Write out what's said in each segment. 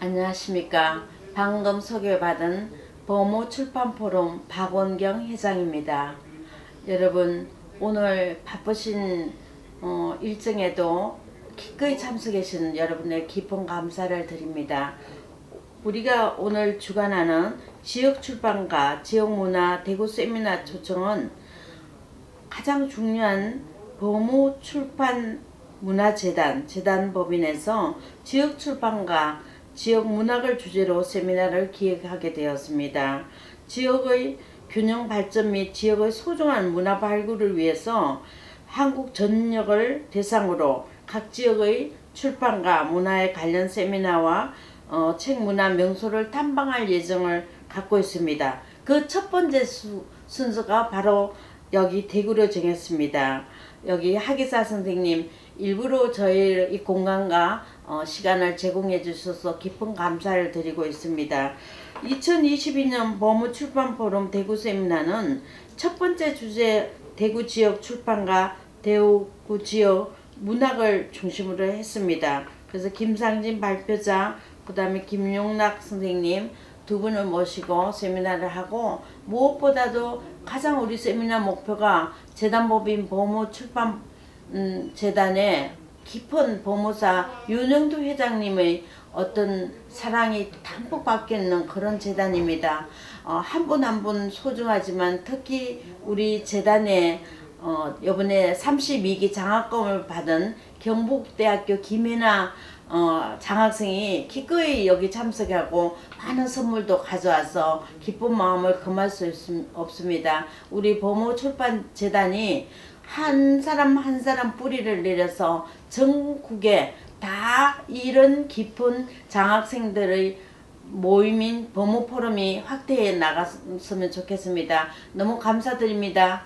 안녕하십니까. 방금 소개받은 범호출판포럼 박원경 회장입니다. 여러분, 오늘 바쁘신 일정에도 기꺼이 참석해 주신 여러분의 깊은 감사를 드립니다. 우리가 오늘 주관하는 지역출판과 지역문화 대구 세미나 초청은 가장 중요한 범호출판문화재단 재단법인에서 지역출판과 지역문학을 주제로 세미나를 기획하게 되었습니다. 지역의 균형 발전 및 지역의 소중한 문화 발굴을 위해서 한국 전역을 대상으로 각 지역의 출판과 문화에 관련 세미나와 책 문화 명소를 탐방할 예정을 갖고 있습니다. 그 첫 번째 순서가 바로 여기 대구로 정했습니다. 여기 하기사 선생님 일부러 저희 이 공간과 시간을 제공해 주셔서 깊은 감사를 드리고 있습니다. 2022년 범호출판포럼 대구 세미나는 첫 번째 주제 대구 지역 출판과 대구 지역 문학을 중심으로 했습니다. 그래서 김상진 발표자, 그 다음에 김용락 선생님 두 분을 모시고 세미나를 하고, 무엇보다도 가장 우리 세미나 목표가 재단법인 범호출판 재단의 깊은 범호사 윤영두 회장님의 어떤 사랑이 담뿍 박혀 있는 그런 재단입니다. 한 분 한 분 소중하지만 특히 우리 재단에 이번에 32기 장학금을 받은 경북대학교 김혜나 장학생이 기꺼이 여기 참석하고 많은 선물도 가져와서 기쁜 마음을 금할 수 없습니다. 우리 범호출판재단이 한 사람 한 사람 뿌리를 내려서 전국에 다 이런 깊은 장학생들의 모임인 범호포럼이 확대해 나갔으면 좋겠습니다. 너무 감사드립니다.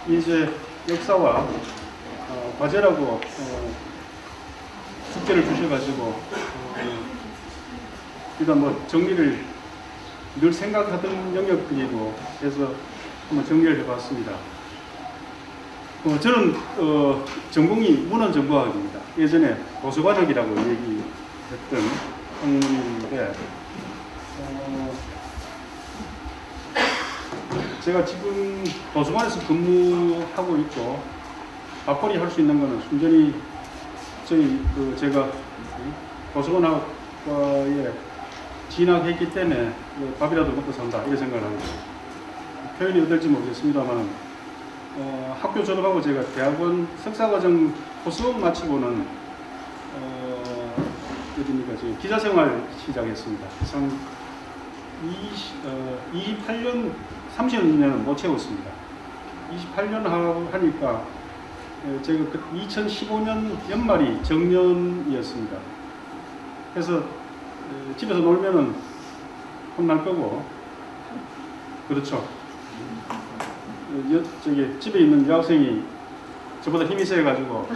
민수의 역사와 과제라고 숙제를 주셔가지고 일단 뭐 정리를 늘 생각하던 영역이고 해서 한번 정리를 해봤습니다. 저는 전공이 문헌정보학입니다. 예전에 도서관학이라고 얘기했던 학문인데 제가 지금 도서관에서 근무하고 있고 맞벌이 할 수 있는 거는 순전히 제가 도서관학과에 진학했기 때문에 밥이라도 먹고 산다 이런 생각을 하고 있어요. 표현이 어떨지 모르겠습니다만 학교 졸업하고 제가 대학원 석사과정 코스업 마치고는 어디니까 지금 기자생활 시작했습니다. 한 28년 30년은 못 채웠습니다. 28년 하니까 제가 2015년 연말이 정년이었습니다. 그래서 집에서 놀면은 혼날 거고, 그렇죠. 집에 있는 여학생이 저보다 힘이 세가지고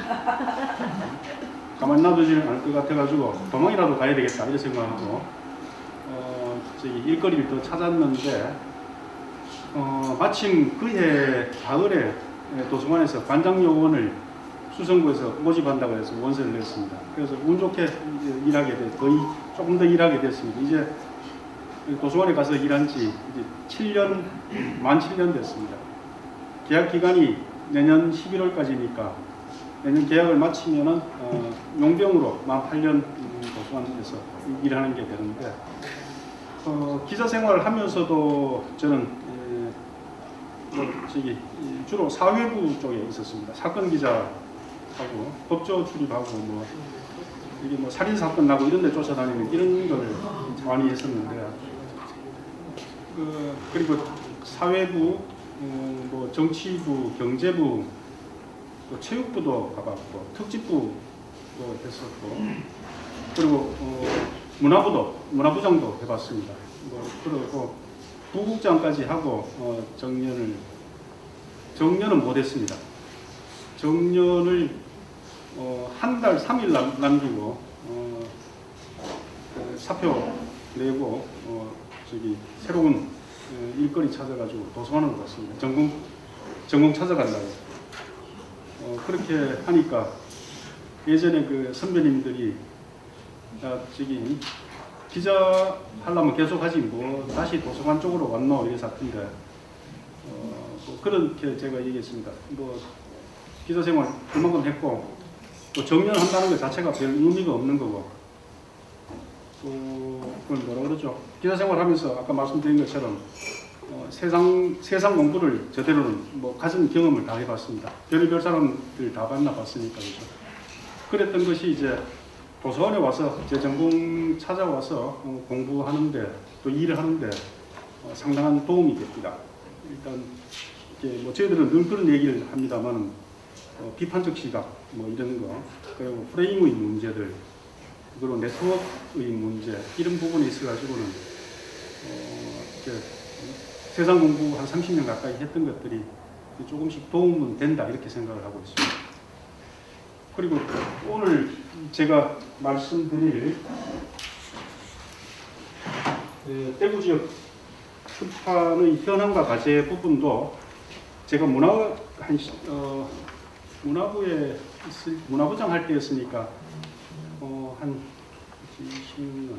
가만히 놔두지 않을 것 같아가지고 도망이라도 가야 되겠다 이런 생각하고 일거리를 더 찾았는데 마침 그해 가을에 도서관에서 관장 요원을 수성구에서 모집한다고 해서 원서를 냈습니다. 그래서 운 좋게 조금 더 일하게 됐습니다. 이제 도서관에 가서 일한 지 이제 만 7년 됐습니다. 계약 기간이 내년 11월까지니까 내년 계약을 마치면은 용병으로 만 8년 도서관에서 일하는 게 되는데 기자 생활을 하면서도 저는 주로 사회부 쪽에 있었습니다. 사건 기자하고 법조 출입하고 이게 살인 사건 나고 이런 데 쫓아다니는 이런 걸 많이 했었는데 그리고 사회부, 정치부, 경제부, 또 체육부도 가봤고 특집부도 했었고 그리고 문화부장도 해봤습니다. 그리고 부국장까지 하고 정년은 못했습니다. 정년을 한 달 3일 남기고 사표 내고 새로운 일거리 찾아가지고 도서관으로 갔습니다. 전공 전공 찾아간다고. 그렇게 하니까 예전에 그 선배님들이 저기 기자 하려면 계속 하지 뭐 다시 도서관 쪽으로 왔노 이래서 같은데 뭐 그렇게 제가 얘기했습니다. 뭐 기자 생활 그만큼 했고 또 정년한다는 것 자체가 별 의미가 없는 거고 또 그건 뭐라 그러죠? 기자 생활하면서 아까 말씀드린 것처럼 세상 공부를 제대로는 뭐 가진 경험을 다 해봤습니다. 별의별 사람들 다 만나봤으니까 그죠. 그랬던 것이 이제 도서관에 와서 제 전공 찾아와서 공부하는데 또 일을 하는데 상당한 도움이 됩니다. 일단 이제 뭐 저희들은 늘 그런 얘기를 합니다만 비판적 시각 뭐 이런 거 그리고 프레임의 문제들 그리고 네트워크의 문제 이런 부분에 있어 가지고는 세상 공부 한 30년 가까이 했던 것들이 조금씩 도움은 된다 이렇게 생각을 하고 있습니다. 그리고 오늘 제가 말씀드릴 대구 지역 출판의 현황과 과제 부분도 제가 문화부에 문화부장 할 때였으니까 한 20년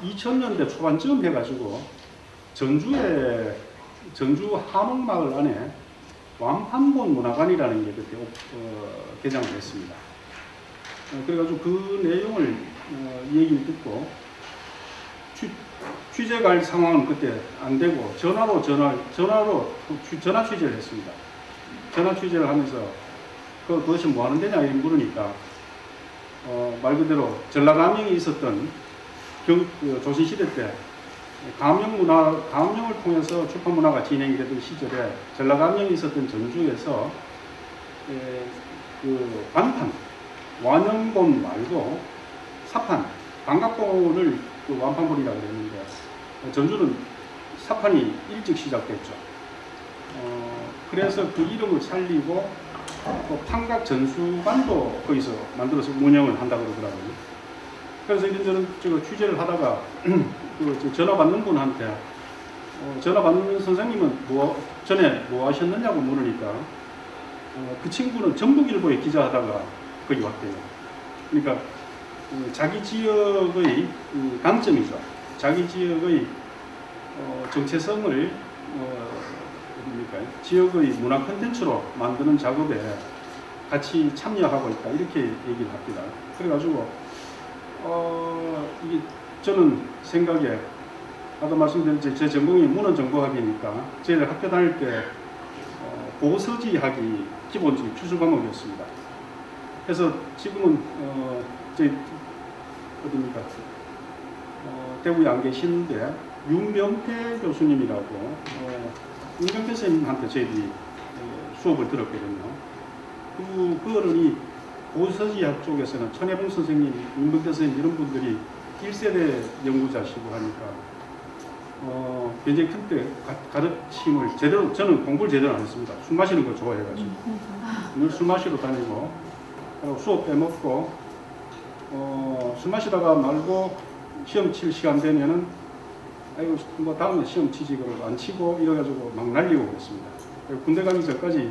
2000년대 초반쯤 해가지고 전주 한옥마을 안에 완판본 문화관이라는 게 그때 개장을 했습니다. 그래가지고 그 내용을 얘기를 듣고 취재 갈 상황은 그때 안 되고 전화 취재를 했습니다. 전화 취재를 하면서 그것이 뭐 하는 데냐 이렇게 물으니까 말 그대로 전라감명이 있었던 조선시대 때 가암명을 통해서 출판문화가 진행되던 시절에 전라감명이 있었던 전주에서 그 완판, 완영본 말고 사판, 광각본을 그 완판본이라고 그랬는데 전주는 사판이 일찍 시작됐죠. 그래서 그 이름을 살리고 또 판각 전수관도 거기서 만들어서 운영을 한다고 그러더라고요. 그래서 이런저런 취재를 하다가 그 전화 받는 분한테 전화 받는 선생님은 전에 뭐 하셨느냐고 물으니까 그 친구는 전국일보에 기자하다가 거기 왔대요. 그러니까 자기 지역의 강점이죠. 자기 지역의 정체성을 지역의 문화 콘텐츠로 만드는 작업에 같이 참여하고 있다 이렇게 얘기를 합니다. 그래가지고 이게 저는 생각에 아까 말씀드린 제 전공이 문헌정보학이니까 저희들 학교 다닐 때 보서지학이 기본적인 필수 과목이었습니다. 그래서 지금은 저희 어디입니까? 대구에 안 계시는데 윤병태 교수님이라고 윤병태 선생님한테 저희들이 수업을 들었거든요. 그 어른이 보서지학 쪽에서는 천혜봉 선생님, 윤병태 선생님 이런 분들이 1세대 연구자시고 하니까 굉장히 큰때 가르침을 제대로 저는 공부를 제대로 안 했습니다. 술 마시는 거 좋아해가지고 늘 술 마시러 다니고 그리고 수업 빼먹고 술 마시다가 말고 시험 칠 시간 되면은 아이고 뭐 다음에 시험 치지 그러고 안 치고 이래가지고 막 날리고 그랬습니다. 군대 가기 전까지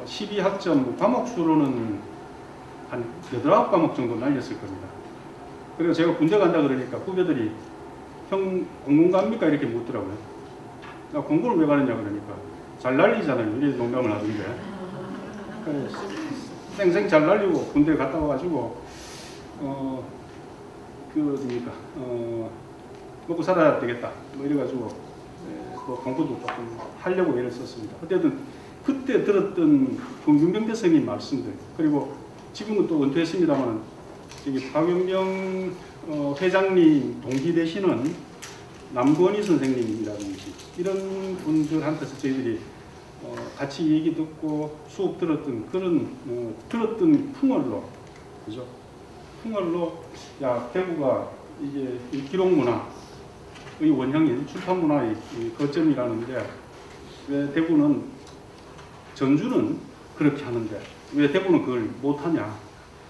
12학점 과목 수로는 한 8-9과목 정도 날렸을 겁니다. 그리고 제가 군대 간다 그러니까 후배들이 형 공군 갑니까? 이렇게 묻더라고요. 나 공군을 왜 가느냐 그러니까 잘 날리잖아요. 이렇게 농담을 하던데. 그래, 쌩쌩 잘 날리고 군대 갔다 와가지고 먹고 살아야 되겠다. 뭐 이래가지고 공부도 조금 하려고 애를 썼습니다. 어쨌든 그때 들었던 윤병태 선생님 말씀들 그리고 지금은 또 은퇴했습니다만 여기 박영명 회장님 동기 되시는 남건희 선생님이라든지 이런 분들한테서 저희들이 같이 얘기 듣고 수업 들었던 그런 들었던 풍월로 그죠? 풍월로 야 대구가 이게 기록문화의 원형인 출판문화의 거점이라는데 왜 대구는 전주는 그렇게 하는데 왜 대구는 그걸 못하냐?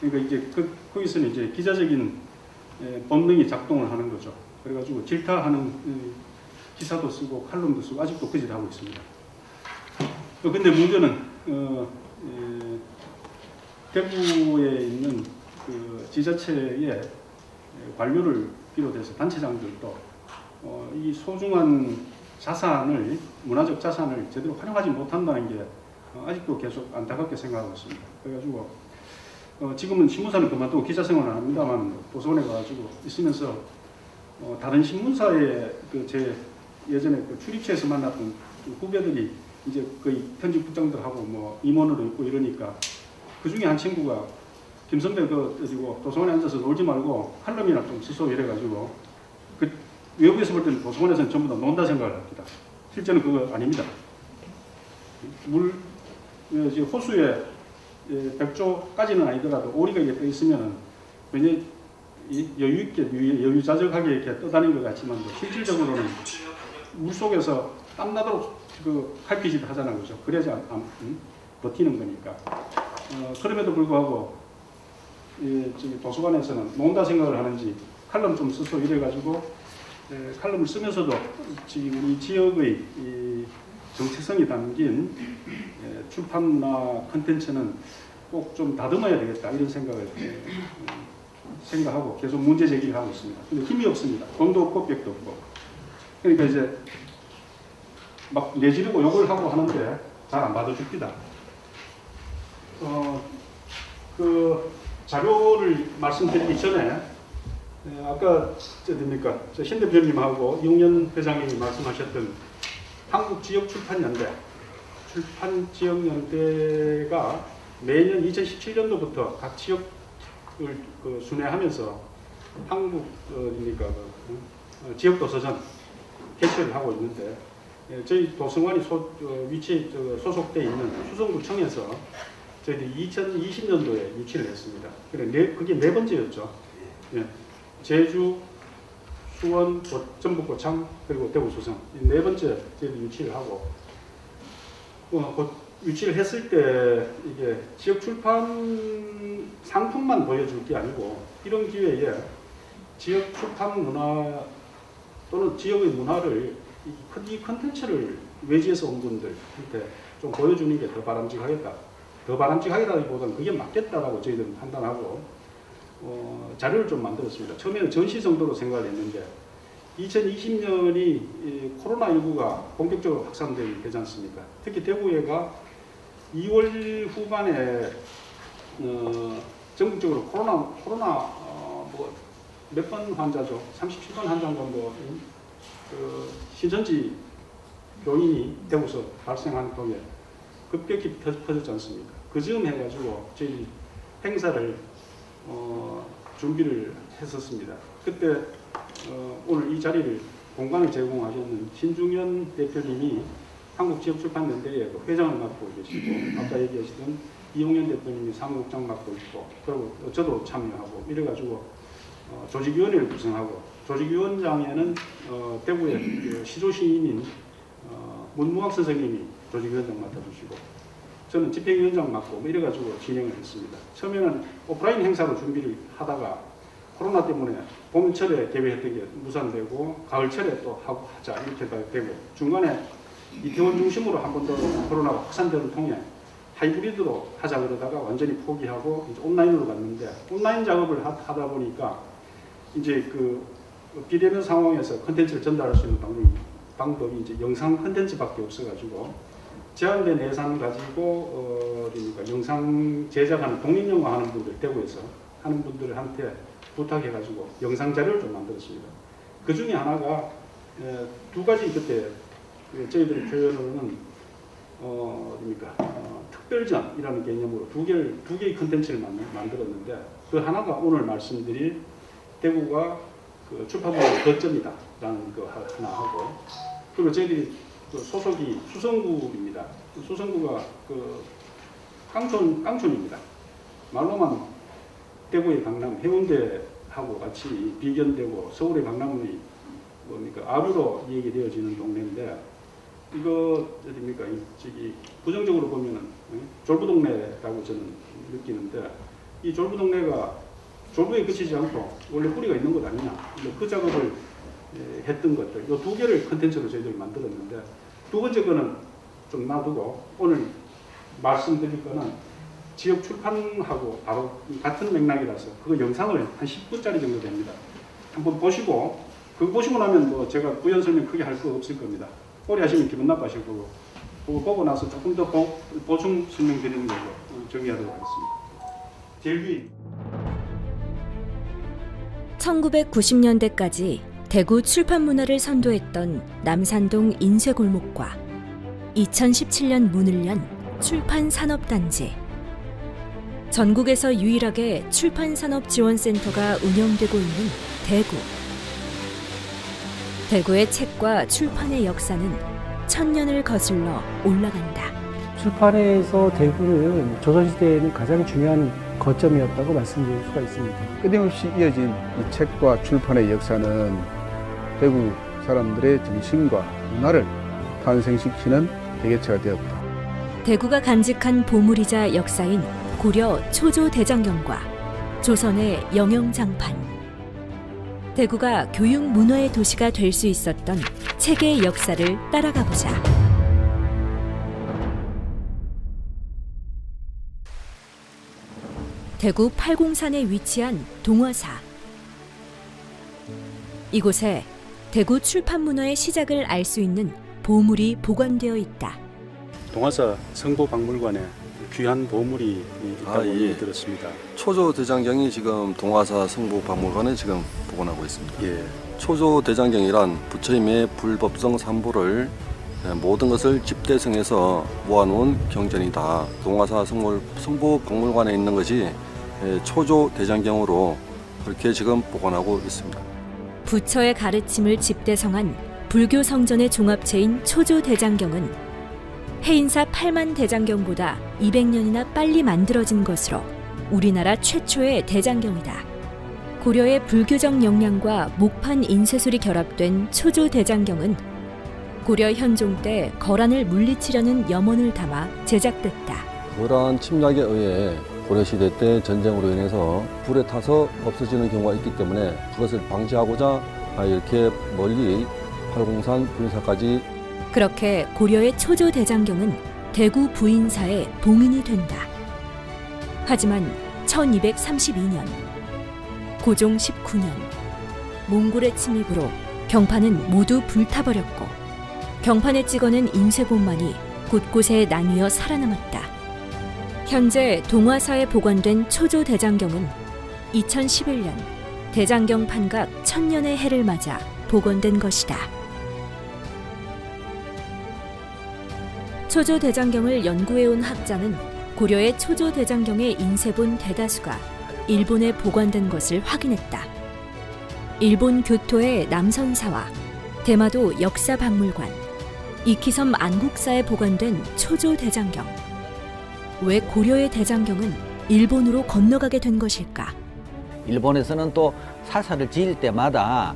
그러니까 이제 거기서는 이제 기자적인 본능이 작동을 하는 거죠. 그래가지고 질타하는 기사도 쓰고 칼럼도 쓰고 아직도 그 짓을 하고 있습니다. 근데 문제는 대구에 있는 그 지자체의 관료를 비롯해서 단체장들도 이 소중한 자산을 문화적 자산을 제대로 활용하지 못한다는 게 아직도 계속 안타깝게 생각하고 있습니다. 그래가지고 지금은 신문사는 그만두고 기자 생활을 합니다만 도서관에 가가지고 있으면서 다른 신문사에 그 제 예전에 그 출입처에서 만났던 그 후배들이 이제 거의 편집국장들하고 뭐 임원으로 있고 이러니까 그 중에 한 친구가 김선배 그지고 도서관에 앉아서 놀지 말고 칼럼이나 좀 쓰소 이래가지고 그 외국에서 볼 때는 도서관에서는 전부 다 논다 생각을 합니다. 실제는 그거 아닙니다. 호수에 백조까지는 아니더라도 오리가 이렇게 떠 있으면 굉장히 여유 있게 여유자적하게 이렇게 떠다니는 것 같지만 실질적으로는 물 속에서 땀나도록 그 칼피짓 하잖아요, 그죠? 그래야지 버티는 거니까. 그럼에도 불구하고 저기 도서관에서는 논다 생각을 하는지 칼럼 좀 쓰소 이래가지고 칼럼을 쓰면서도 지금 우리 지역의 이 정체성이 담긴 출판문화 콘텐츠는 꼭 좀 다듬어야 되겠다 이런 생각을 생각하고 계속 문제 제기를 하고 있습니다. 근데 힘이 없습니다. 돈도 없고 벽도 없고. 그러니까 이제 막 내지르고 욕을 하고 하는데 잘 안 받아줍니다. 그 자료를 말씀드리기 전에 아까 저 신 대표님하고 이용년 회장님이 말씀하셨던 한국지역출판연대 출판지역연대가 매년 2017년도부터 각 지역을 순회하면서 한국 지역도서전 개최를 하고 있는데 저희 도서관이 소속돼 있는 수성구청에서 저희들이 2020년도에 유치를 했습니다. 그게 네 번째였죠. 예. 제주, 수원, 전북 고창 그리고 대구 수성 네 번째 저희들이 유치를 하고 유치를 했을 때 이게 지역 출판 상품만 보여줄 게 아니고 이런 기회에 지역 출판 문화 또는 지역의 문화를 이 컨텐츠를 외지에서 온 분들한테 좀 보여주는 게 더 바람직하겠다. 더 바람직하다기보다는 그게 맞겠다라고 저희들은 판단하고 자료를 좀 만들었습니다. 처음에는 전시 정도로 생각을 했는데 2020년이 코로나19가 본격적으로 확산되지 않습니까? 특히 대구에가 2월 후반에 전국적으로 코로나 몇 번 환자죠? 37번 환자 정도 신천지 교인이 대구서 발생한 통에 급격히 퍼졌지 않습니까? 그 즈음 해가지고 저희 행사를 준비를 했었습니다. 그때 오늘 이 자리를 공간을 제공하셨는 신중현 대표님이 한국지역출판연대의 회장을 맡고 계시고 아까 얘기하시던 이용현 대표님이 사무국장 맡고 있고 그리고 저도 참여하고 이래가지고 조직위원회를 구성하고 조직위원장에는 대구의 시조시인인 문무학 선생님이 조직위원장 맡아주시고 저는 집행위원장 맡고 이래가지고 진행을 했습니다. 처음에는 오프라인 행사로 준비를 하다가 코로나 때문에 봄철에 계획했던 게 무산되고 가을철에 또 하자 이렇게 되고 중간에 이태원 중심으로 한 번 더 코로나가 확산되는 통에 하이브리드로 하자 그러다가 완전히 포기하고 이제 온라인으로 갔는데 온라인 작업을 하다 보니까 이제 그 비대면 상황에서 컨텐츠를 전달할 수 있는 방법이 이제 영상 컨텐츠밖에 없어가지고 제한된 예산 가지고 그러니까 영상 제작하는 독립영화 하는 분들 대구에서 하는 분들한테 부탁해가지고 영상 자료를 좀 만들었습니다. 그 중에 하나가 두 가지 그때 저희들이 표현으로는 특별전이라는 개념으로 두 개의 컨텐츠를 만들었는데 그 하나가 오늘 말씀드릴 대구가 그 출판문화 거점이다라는 거 하나 하고 그리고 저희들이 그 소속이 수성구입니다. 수성구가 그 깡촌입니다. 말로만 대구의 강남 해운대하고 같이 비견되고 서울의 강남이 아류로 얘기되어지는 동네인데 이거 어딥니까? 저기 부정적으로 보면은 졸부동네라고 저는 느끼는데 이 졸부동네가 졸부에 그치지 않고 원래 뿌리가 있는 것 아니냐? 그 작업을 했던 것들 이 두 개를 컨텐츠로 저희들이 만들었는데 두 번째 거는 좀 놔두고 오늘 말씀드릴 거는 지역 출판하고 바로 같은 맥락이라서 그거 영상을 한 10분짜리 정도 됩니다. 한번 보시고 그거 보시고 나면 뭐 제가 부연 설명 크게 할 거 없을 겁니다. 오래 하시면 기분 나빠하실 거고 그거 보고 나서 조금 더 보충 설명 드리는 걸로 정리하도록 하겠습니다. 제일 위에 1990년대까지 대구 출판 문화를 선도했던 남산동 인쇄골목과 2017년 문을 연 출판산업단지. 전국에서 유일하게 출판산업지원센터가 운영되고 있는 대구. 대구의 책과 출판의 역사는 1000년을 거슬러 올라간다. 출판에서 대구는 조선시대에는 가장 중요한 거점이었다고 말씀드릴 수가 있습니다. 끊임없이 이어진 이 책과 출판의 역사는 대구 사람들의 정신과 문화를 탄생시키는 대개체가 되었다. 대구가 간직한 보물이자 역사인 고려 초조대장경과 조선의 영영장판. 대구가 교육 문화의 도시가 될 수 있었던 책의 역사를 따라가 보자. 대구 팔공산에 위치한 동화사. 이곳에 대구 출판 문화의 시작을 알 수 있는 보물이 보관되어 있다. 동화사 성보박물관에 귀한 보물이 있다고 예. 들었습니다. 초조 대장경이 지금 동화사 성보박물관에 지금 보관하고 있습니다. 예. 초조 대장경이란 부처님의 불법성 삼보를 모든 것을 집대성에서 모아놓은 경전이다. 동화사 성보박물관에 있는 것이 초조 대장경으로 그렇게 지금 보관하고 있습니다. 부처의 가르침을 집대성한 불교 성전의 종합체인 초조 대장경은 해인사 8만 대장경보다 200년이나 빨리 만들어진 것으로 우리나라 최초의 대장경이다. 고려의 불교적 역량과 목판 인쇄술이 결합된 초조 대장경은 고려 현종 때 거란을 물리치려는 염원을 담아 제작됐다. 거란 침략에 의해 고려시대 때 전쟁으로 인해서 불에 타서 없어지는 경우가 있기 때문에 그것을 방지하고자 이렇게 멀리 팔공산 부인사까지. 그렇게 고려의 초조 대장경은 대구 부인사의 봉인이 된다. 하지만 1232년 고종 19년 몽골의 침입으로 경판은 모두 불타버렸고 경판에 찍어낸 인쇄본만이 곳곳에 나뉘어 살아남았다. 현재 동화사에 보관된 초조 대장경은 2011년 대장경 판각 1000년의 해를 맞아 복원된 것이다. 초조 대장경을 연구해온 학자는 고려의 초조 대장경의 인쇄본 대다수가 일본에 보관된 것을 확인했다. 일본 교토의 남선사와 대마도 역사박물관, 이키섬 안국사에 보관된 초조 대장경. 왜 고려의 대장경은 일본으로 건너가게 된 것일까? 일본에서는 또 사찰을 지을 때마다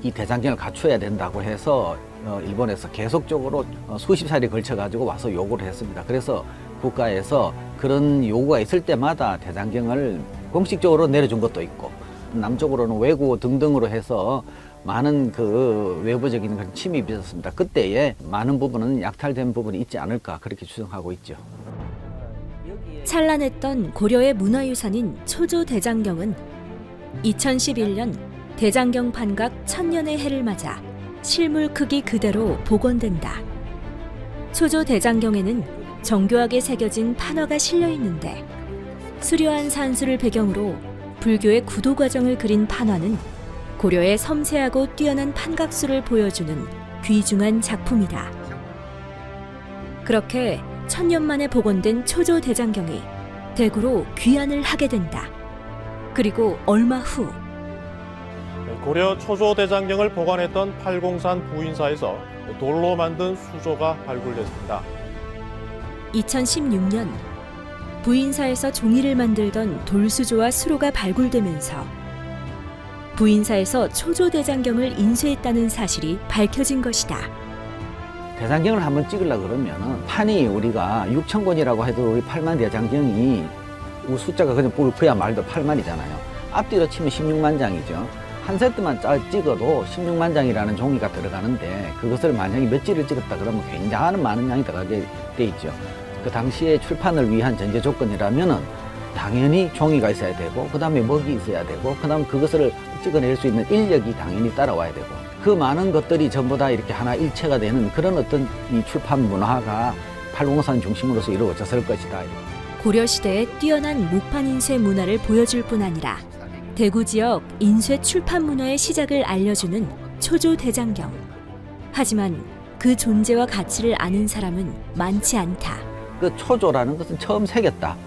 이 대장경을 갖춰야 된다고 해서 일본에서 계속적으로 수십 살에 걸쳐 가지고 와서 요구를 했습니다. 그래서 국가에서 그런 요구가 있을 때마다 대장경을 공식적으로 내려준 것도 있고, 남쪽으로는 외구 등등으로 해서 많은 그 외부적인 그런 침입이 있었습니다. 그때에 많은 부분은 약탈된 부분이 있지 않을까 그렇게 추정하고 있죠. 찬란했던 고려의 문화유산인 초조 대장경은 2011년 대장경 판각 1000년의 해를 맞아 실물 크기 그대로 복원된다. 초조 대장경에는 정교하게 새겨진 판화가 실려 있는데 수려한 산수를 배경으로 불교의 구도 과정을 그린 판화는 고려의 섬세하고 뛰어난 판각수를 보여주는 귀중한 작품이다. 그렇게 1000년 만에 복원된 초조 대장경이 대구로 귀환을 하게 된다. 그리고 얼마 후 고려 초조 대장경을 보관했던 팔공산 부인사에서 돌로 만든 수조가 발굴됐습니다. 2016년 부인사에서 종이를 만들던 돌수조와 수로가 발굴되면서 부인사에서 초조 대장경을 인쇄했다는 사실이 밝혀진 것이다. 대장경을 한번 찍으려고 그러면 판이 우리가 6,000권이라고 해도 우리 8만 대장경이 숫자가 그냥 그야 말도 8만이잖아요. 앞뒤로 치면 16만 장이죠. 한 세트만 찍어도 16만 장이라는 종이가 들어가는데 그것을 만약에 며칠을 찍었다 그러면 굉장한 많은 양이 들어가게 돼 있죠. 그 당시에 출판을 위한 전제 조건이라면은 당연히 종이가 있어야 되고 그 다음에 먹이 있어야 되고 그 다음 그것을 찍어낼 수 있는 인력이 당연히 따라와야 되고 그 많은 것들이 전부 다 이렇게 하나 일체가 되는 그런 어떤 이 출판 문화가 팔공산 중심으로서 이루어졌을 것이다. 고려시대의 뛰어난 목판 인쇄 문화를 보여줄 뿐 아니라 대구 지역 인쇄 출판 문화의 시작을 알려주는 초조대장경. 하지만 그 존재와 가치를 아는 사람은 많지 않다. 그 초조라는 것은 처음 새겼다.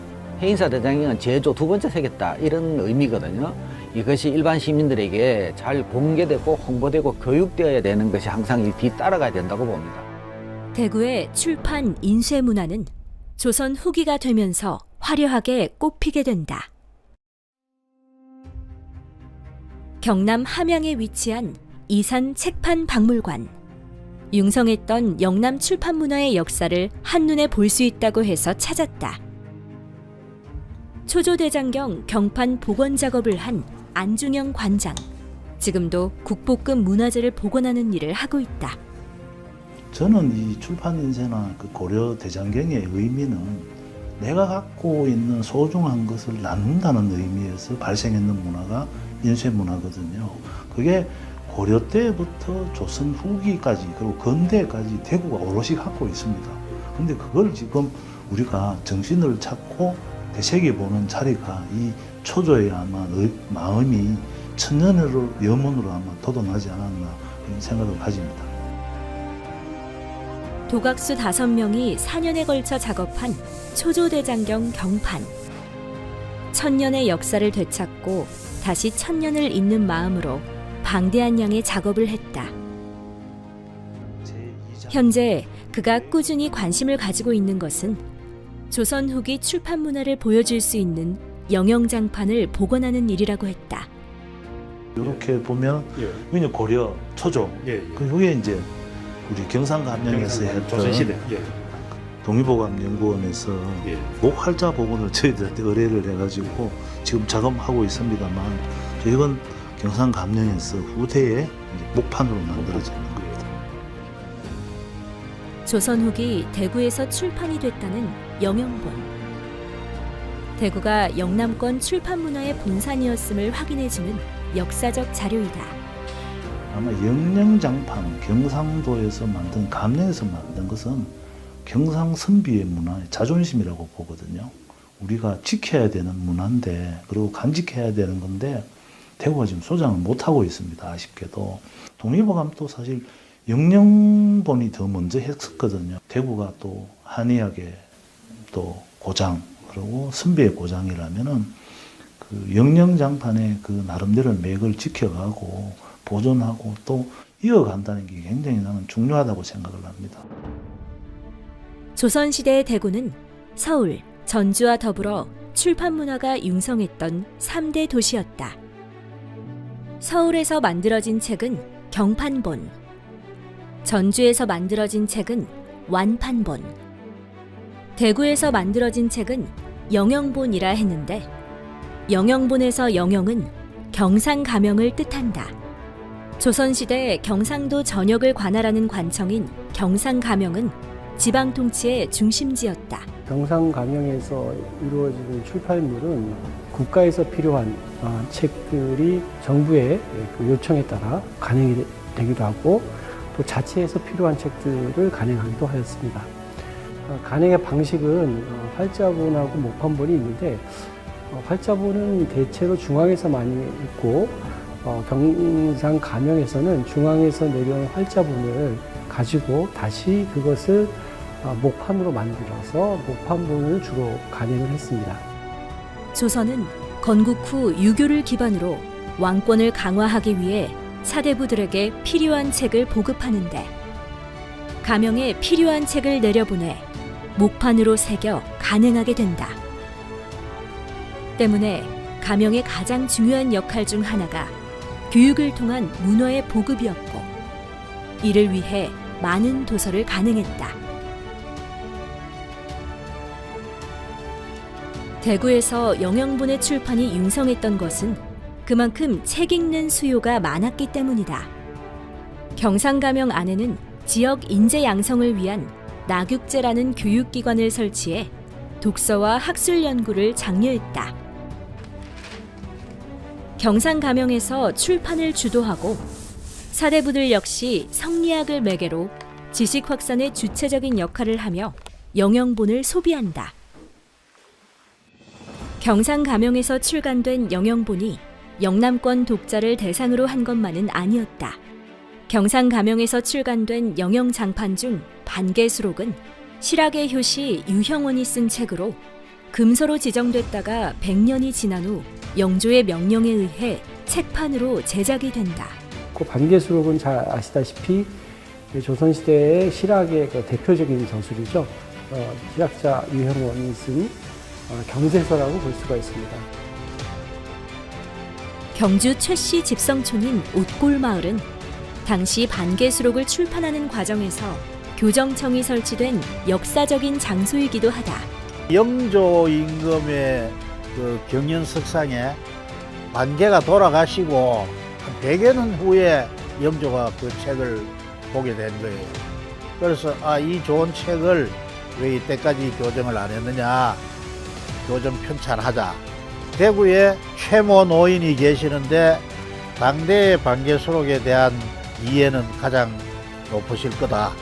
해인사 대장경은 제조 두 번째 새겼다. 이런 의미거든요. 이것이 일반 시민들에게 잘 공개되고 홍보되고 교육되어야 되는 것이 항상 뒤따라가야 된다고 봅니다. 대구의 출판 인쇄 문화는 조선 후기가 되면서 화려하게 꽃피게 된다. 경남 함양에 위치한 이산 책판 박물관. 융성했던 영남 출판 문화의 역사를 한눈에 볼 수 있다고 해서 찾았다. 초조대장경 경판 복원 작업을 한 안중영 관장. 지금도 국보급 문화재를 복원하는 일을 하고 있다. 저는 이 출판 인쇄나 그 고려 대장경의 의미는 내가 갖고 있는 소중한 것을 나눈다는 의미에서 발생했는 문화가 인쇄 문화거든요. 그게 고려 때부터 조선 후기까지 그리고 근대까지 대구가 오롯이 갖고 있습니다. 근데 그걸 지금 우리가 정신을 찾고 되새겨보는 자리가 이 초조의 아마 마음이 천년으로 염원으로 아마 돋아나지 않았나 그런 생각을 가집니다. 도각수 5명이 4년에 걸쳐 작업한 초조대장경 경판. 1000년의 역사를 되찾고 다시 1000년을 잇는 마음으로 방대한 양의 작업을 했다. 현재 그가 꾸준히 관심을 가지고 있는 것은 조선 후기 출판 문화를 보여줄 수 있는 영영장판을 복원하는 일이라고 했다. 이렇게 보면 예. 이게 고려 초조. 예, 예. 그게 이제 우리 경상감명에서 했던 조선시대. 예. 동의보감연구원에서 예. 목활자 복원을 저희들한테 의뢰를 해가지고 지금 작업하고 있습니다만 이건 경상감명에서 후대에 이제 목판으로 만들어지는 겁니다. 조선 후기 대구에서 출판이 됐다는 영영본. 대구가 영남권 출판 문화의 본산이었음을 확인해주는 역사적 자료이다. 아마 영영장판 경상도에서 만든 감령에서 만든 것은 경상선비의 문화의 자존심이라고 보거든요. 우리가 지켜야 되는 문화인데 그리고 간직해야 되는 건데 대구가 지금 소장을 못하고 있습니다. 아쉽게도. 동의보감도 사실 영영본이 더 먼저 했었거든요. 대구가 또 한의학의 또 고장 그리고 선비의 고장이라면은 그 영영장판의 그 나름대로 맥을 지켜가고 보존하고 또 이어간다는 게 굉장히 나는 중요하다고 생각을 합니다. 조선시대의 대구는 서울, 전주와 더불어 출판 문화가 융성했던 3대 도시였다. 서울에서 만들어진 책은 경판본, 전주에서 만들어진 책은 완판본, 대구에서 만들어진 책은 영영본이라 했는데 영영본에서 영영은 경상가명을 뜻한다. 조선시대 경상도 전역을 관할하는 관청인 경상가명은 지방 통치의 중심지였다. 경상감명에서 이루어지는 출판물은 국가에서 필요한 책들이 정부의 그 요청에 따라 간행이 되기도 하고 또 자체에서 필요한 책들을 간행하기도 하였습니다. 간행의 방식은 활자본하고 목판본이 있는데 활자본은 대체로 중앙에서 많이 있고 경상감명에서는 중앙에서 내려온 활자본을 가지고 다시 그것을 목판으로 만들어서 목판본을 주로 간행을 했습니다. 조선은 건국 후 유교를 기반으로 왕권을 강화하기 위해 사대부들에게 필요한 책을 보급하는데 가명에 필요한 책을 내려보내 목판으로 새겨 간행하게 된다. 때문에 가명의 가장 중요한 역할 중 하나가 교육을 통한 문화의 보급이었고 이를 위해 많은 도서를 간행했다. 대구에서 영영본의 출판이 융성했던 것은 그만큼 책 읽는 수요가 많았기 때문이다. 경상가명 안에는 지역 인재 양성을 위한 나육제라는 교육기관을 설치해 독서와 학술 연구를 장려했다. 경상가명에서 출판을 주도하고 사대부들 역시 성리학을 매개로 지식 확산의 주체적인 역할을 하며 영영본을 소비한다. 경상가명에서 출간된 영영본이 영남권 독자를 대상으로 한 것만은 아니었다. 경상가명에서 출간된 영영장판 중 반개수록은 실학의 효시 유형원이 쓴 책으로 금서로 지정됐다가 100년이 지난 후 영조의 명령에 의해 책판으로 제작이 된다. 그 반개수록은 잘 아시다시피 조선시대의 실학의 그 대표적인 저술이죠. 실학자 유형원이 쓴 경세서라고 볼 수가 있습니다. 경주 최씨 집성촌인 옥골마을은 당시 반개수록을 출판하는 과정에서 교정청이 설치된 역사적인 장소이기도 하다. 영조 임금의 그 경연석상에 반개가 돌아가시고 한 100여 년 후에 영조가 그 책을 보게 된 거예요. 그래서 이 좋은 책을 왜 이때까지 교정을 안 했느냐, 교정 편찬하자. 대구에 최모 노인이 계시는데 당대의 반개수록에 대한 이해는 가장 높으실 거다.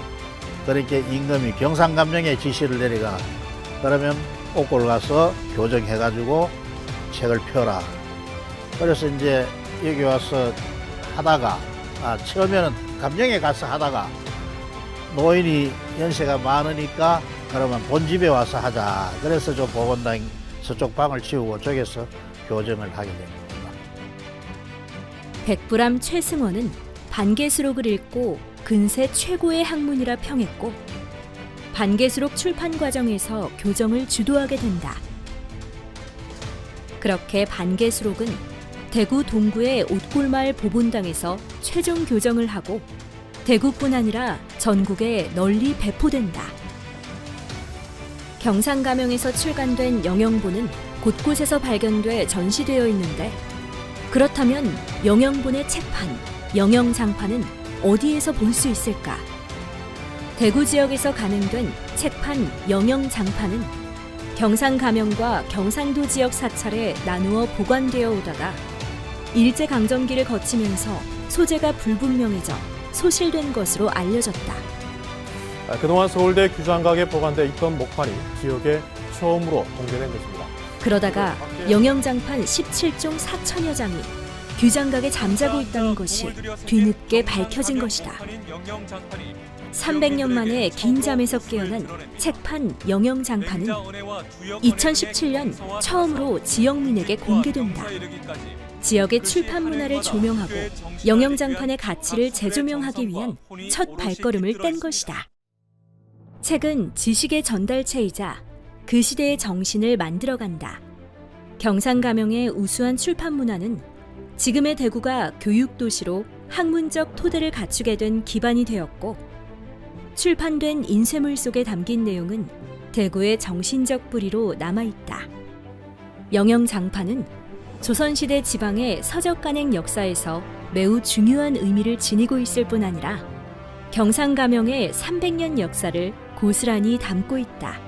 그렇게 임금이 경상감령에 지시를 내리가 그러면 옥골 가서 교정해가지고 책을 펴라. 그래서 이제 여기 와서 하다가 처음에는 감령에 가서 하다가 노인이 연세가 많으니까 그러면 본집에 와서 하자. 그래서 저 보건당 서쪽 방을 치우고 저기서 교정을 하게 된 겁니다. 백부람 최승원은 반개수록을 읽고 근세 최고의 학문이라 평했고 반개수록 출판 과정에서 교정을 주도하게 된다. 그렇게 반개수록은 대구 동구의 옥골마을 보본당에서 최종 교정을 하고 대구뿐 아니라 전국에 널리 배포된다. 경상가명에서 출간된 영영본은 곳곳에서 발견돼 전시되어 있는데 그렇다면 영영본의 책판, 영영장판은 어디에서 볼 수 있을까? 대구 지역에서 간행된 책판 영영장판은 경상가명과 경상도 지역 사찰에 나누어 보관되어 오다가 일제강점기를 거치면서 소재가 불분명해져 소실된 것으로 알려졌다. 그동안 서울대 규장각에 보관돼 있던 목판이 지역에 처음으로 공개된 것입니다. 그러다가 영영장판 17종 4천여 장이 규장각에 잠자고 있다는 것이 뒤늦게 밝혀진 것이다. 300년 만에 긴 잠에서 깨어난 책판 영영장판은 2017년 처음으로 지역민에게 공개된다. 지역의 출판 문화를 조명하고 영영장판의 가치를 재조명하기 위한 첫 발걸음을 뗀 것이다. 책은 지식의 전달체이자 그 시대의 정신을 만들어간다. 경상가명의 우수한 출판 문화는 지금의 대구가 교육도시로 학문적 토대를 갖추게 된 기반이 되었고 출판된 인쇄물 속에 담긴 내용은 대구의 정신적 뿌리로 남아있다. 영영장판은 조선시대 지방의 서적간행 역사에서 매우 중요한 의미를 지니고 있을 뿐 아니라 경상가명의 300년 역사를 고스란히 담고 있다.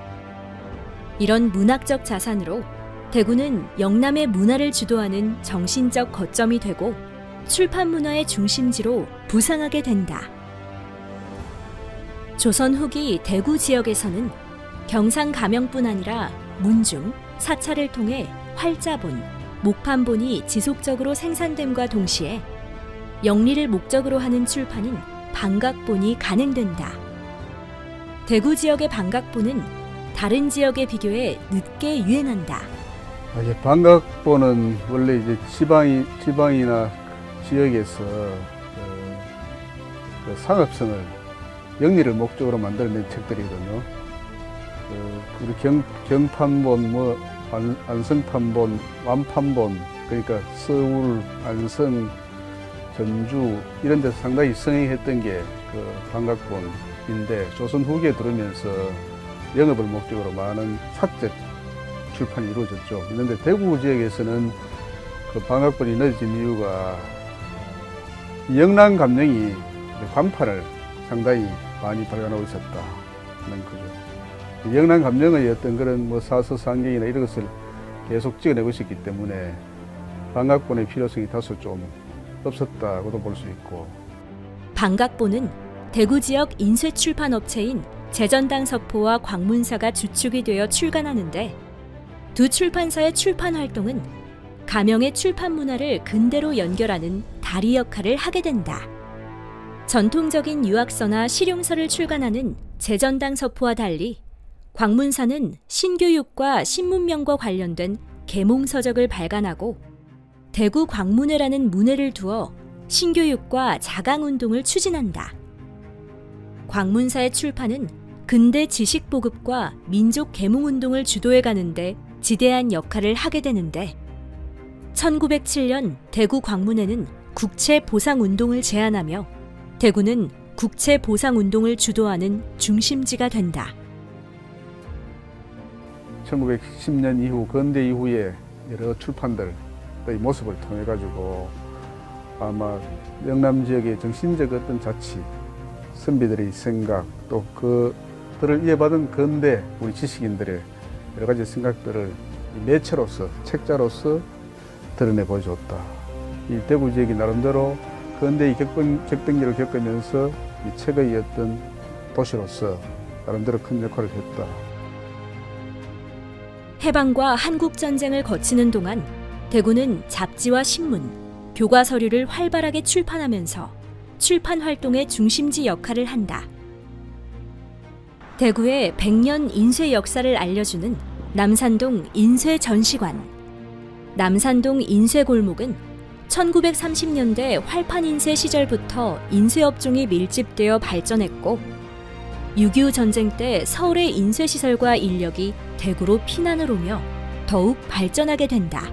이런 문학적 자산으로 대구는 영남의 문화를 주도하는 정신적 거점이 되고 출판 문화의 중심지로 부상하게 된다. 조선 후기 대구 지역에서는 경상가명뿐 아니라 문중, 사찰을 통해 활자본, 목판본이 지속적으로 생산됨과 동시에 영리를 목적으로 하는 출판인 방각본이 간행된다. 대구 지역의 방각본은 다른 지역에 비교해 늦게 유행한다. 방각본은 원래 이제 지방이나 지역에서 그 상업성을 영리를 목적으로 만들어낸 책들이거든요. 우리 경판본, 안성판본, 완판본, 그러니까 서울, 안성, 전주 이런 데서 상당히 성행했던 게 그 방각본인데 조선 후기에 들어오면서 영업을 목적으로 많은 사적 출판이 이루어졌죠. 그런데 대구 지역에서는 그 방학본이 늦어진 이유가 영남 감정이 간판을 상당히 많이 발견하고 있었다는 거죠. 영남 감정의 어떤 그런 뭐 사서상경이나 이런 것을 계속 찍어내고 있었기 때문에 방학본의 필요성이 다소 좀 없었다고도 볼 수 있고. 방각본은 대구 지역 인쇄 출판 업체인 재전당 서포와 광문사가 주축이 되어 출간하는데 두 출판사의 출판 활동은 가명의 출판 문화를 근대로 연결하는 다리 역할을 하게 된다. 전통적인 유학서나 실용서를 출간하는 재전당 서포와 달리 광문사는 신교육과 신문명과 관련된 계몽서적을 발간하고 대구 광문회라는 문회를 두어 신교육과 자강운동을 추진한다. 광문사의 출판은 근대 지식보급과 민족 계몽운동을 주도해 가는데 지대한 역할을 하게 되는데 1907년 대구 광문회는 국채보상운동을 제안하며 대구는 국채보상운동을 주도하는 중심지가 된다. 1910년 이후 근대 이후에 여러 출판들의 모습을 통해 가지고 아마 영남 지역의 정신적 어떤 자치, 선비들의 생각, 또 그들을 이어받은 근대 우리 지식인들의 여러 가지 생각들을 매체로서, 책자로서 드러내 보여줬다. 이 대구 지역이 나름대로 근대의 격변기를 겪으면서 이 책의 어떤 도시로서 나름대로 큰 역할을 했다. 해방과 한국전쟁을 거치는 동안 대구는 잡지와 신문, 교과 서류를 활발하게 출판하면서 출판 활동의 중심지 역할을 한다. 대구의 100년 인쇄 역사를 알려주는 남산동 인쇄전시관. 남산동 인쇄골목은 1930년대 활판 인쇄 시절부터 인쇄업종이 밀집되어 발전했고 6.25 전쟁 때 서울의 인쇄시설과 인력이 대구로 피난을 오며 더욱 발전하게 된다.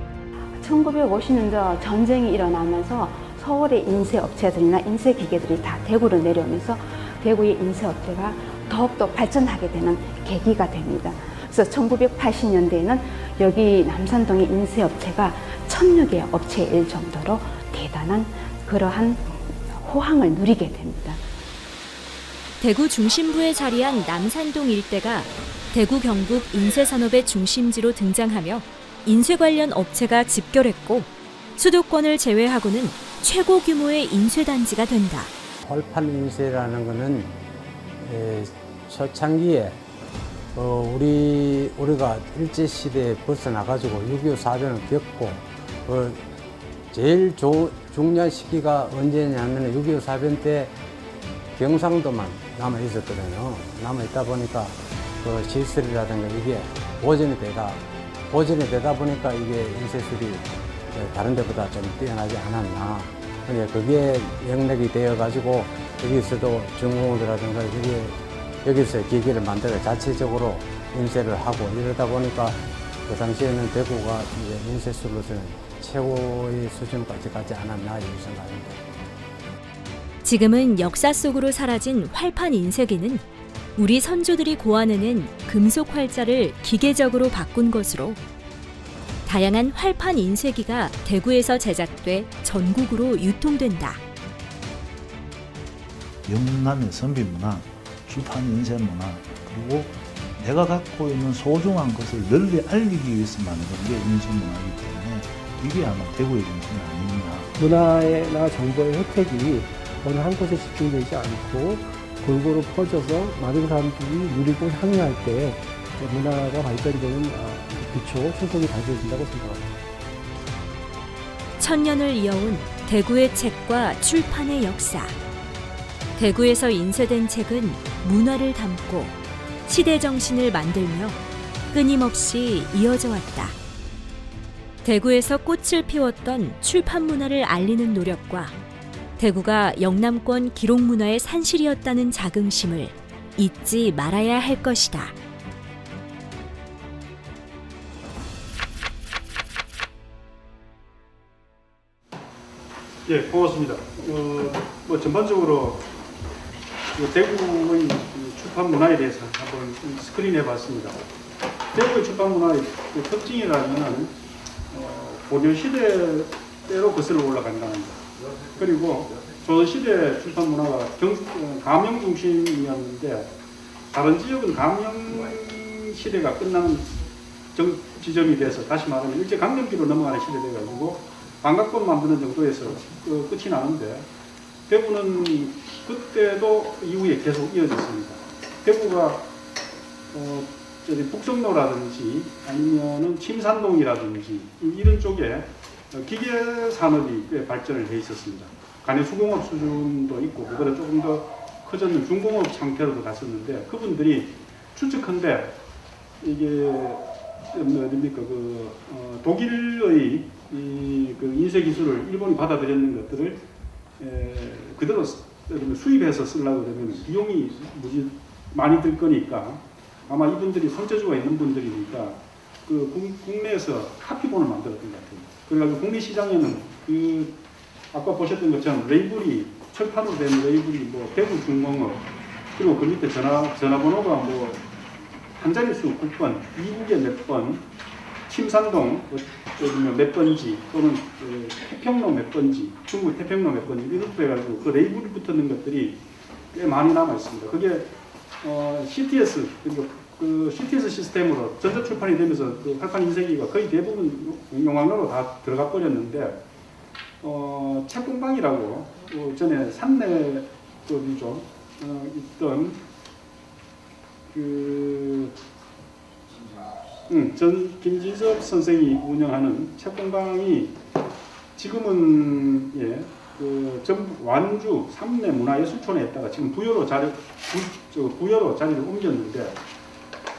1950년대 전쟁이 일어나면서 서울의 인쇄업체들이나 인쇄기계들이 다 대구로 내려오면서 대구의 인쇄업체가 더욱더 발전하게 되는 계기가 됩니다. 그래서 1980년대에는 여기 남산동의 인쇄업체가 1000여 개의 업체일 정도로 대단한 그러한 호황을 누리게 됩니다. 대구 중심부에 자리한 남산동 일대가 대구 경북 인쇄산업의 중심지로 등장하며 인쇄 관련 업체가 집결했고 수도권을 제외하고는 최고 규모의 인쇄단지가 된다. 활판 인쇄라는 것은 초창기에 우리가 일제시대에 벗어나가지고 6.25 사변을 겪고 제일 중요한 시기가 언제냐면 6.25 사변 때 경상도만 남아 있었거든요. 남아 있다 보니까 그 시설이라든가 이게 보존이 되다 보니까 이게 인쇄술이 다른 데보다 좀 뛰어나지 않았나. 근데 그게 영역이 되어가지고 여기서도 중공업이라든가 여기서 기계를 만들어 자체적으로 인쇄를 하고 이러다 보니까 그 당시에는 대구가 이제 인쇄술로서는 최고의 수준까지 가지 않았나 이런 생각입니다. 지금은 역사 속으로 사라진 활판 인쇄기는 우리 선조들이 고안해낸 금속 활자를 기계적으로 바꾼 것으로 다양한 활판 인쇄기가 대구에서 제작돼 전국으로 유통된다. 영남의 선비 문화, 출판 인쇄 문화, 그리고 내가 갖고 있는 소중한 것을 널리 알리기 위해서 만든 게 인쇄 문화이기 때문에 이게 아마 대구의 정신이 아니냐. 문화나 정보의 혜택이 어느 한 곳에 집중되지 않고 골고루 퍼져서 많은 사람들이 누리고 향유할 때 문화가 발전되는 기초, 초석이 다져진다고 생각합니다. 1000년을 이어온 대구의 책과 출판의 역사. 대구에서 인쇄된 책은 문화를 담고 시대 정신을 만들며 끊임없이 이어져 왔다. 대구에서 꽃을 피웠던 출판 문화를 알리는 노력과 대구가 영남권 기록 문화의 산실이었다는 자긍심을 잊지 말아야 할 것이다. 예, 고맙습니다. 뭐 전반적으로 대구의 출판 문화에 대해서 한번 스크린해 봤습니다. 대구의 출판 문화의 특징이라면 고려시대 때로 거슬러 올라간다는 것. 그리고 조선시대 출판 문화가 감영 중심이었는데 다른 지역은 감영 시대가 끝나는 지점이 돼서 다시 말하면 일제강점기로 넘어가는 시대 돼가지고 관광권 만드는 정도에서 끝이 나는데 대구는 그때도 이후에 계속 이어졌습니다. 대구가 북성로라든지 아니면은 침산동이라든지 이런 쪽에 기계 산업이 꽤 발전을 해 있었습니다. 간의 수공업 수준도 있고 그거는 조금 더 커졌는 중공업 상태로도 갔었는데 그분들이 추측한데 이게 어딥니까 독일의 그 인쇄 기술을 일본이 받아들였는 것들을 그대로 수입해서 쓰려고 그러면 비용이 무지 많이 들 거니까 아마 이분들이 손재주가 있는 분들이니까 그 국내에서 카피본을 만들었던 것 같아요. 그래가지고 국내 시장에는 그 아까 보셨던 것처럼 레이블이 철판으로 된 레이블이 뭐 대구 중공업 그리고 그 밑에 전화번호가 뭐 한 자릿수 9번, 이국에 몇 번, 침산동 몇 번지 또는 태평로 몇 번지, 중국 태평로 몇 번지 이렇게 해가지고 그 레이블이 붙는 것들이 꽤 많이 남아 있습니다. 그게 CTS 그러니까 그 CTS 시스템으로 전자 출판이 되면서 그 활판 인쇄기가 거의 대부분 용광로로 다 들어가 버렸는데 책공방이라고 전에 산내급이죠 있던 김진섭 선생이 운영하는 책공방이 지금은 전북 완주 삼내 문화예술촌에 있다가 지금 부여로 자리를 옮겼는데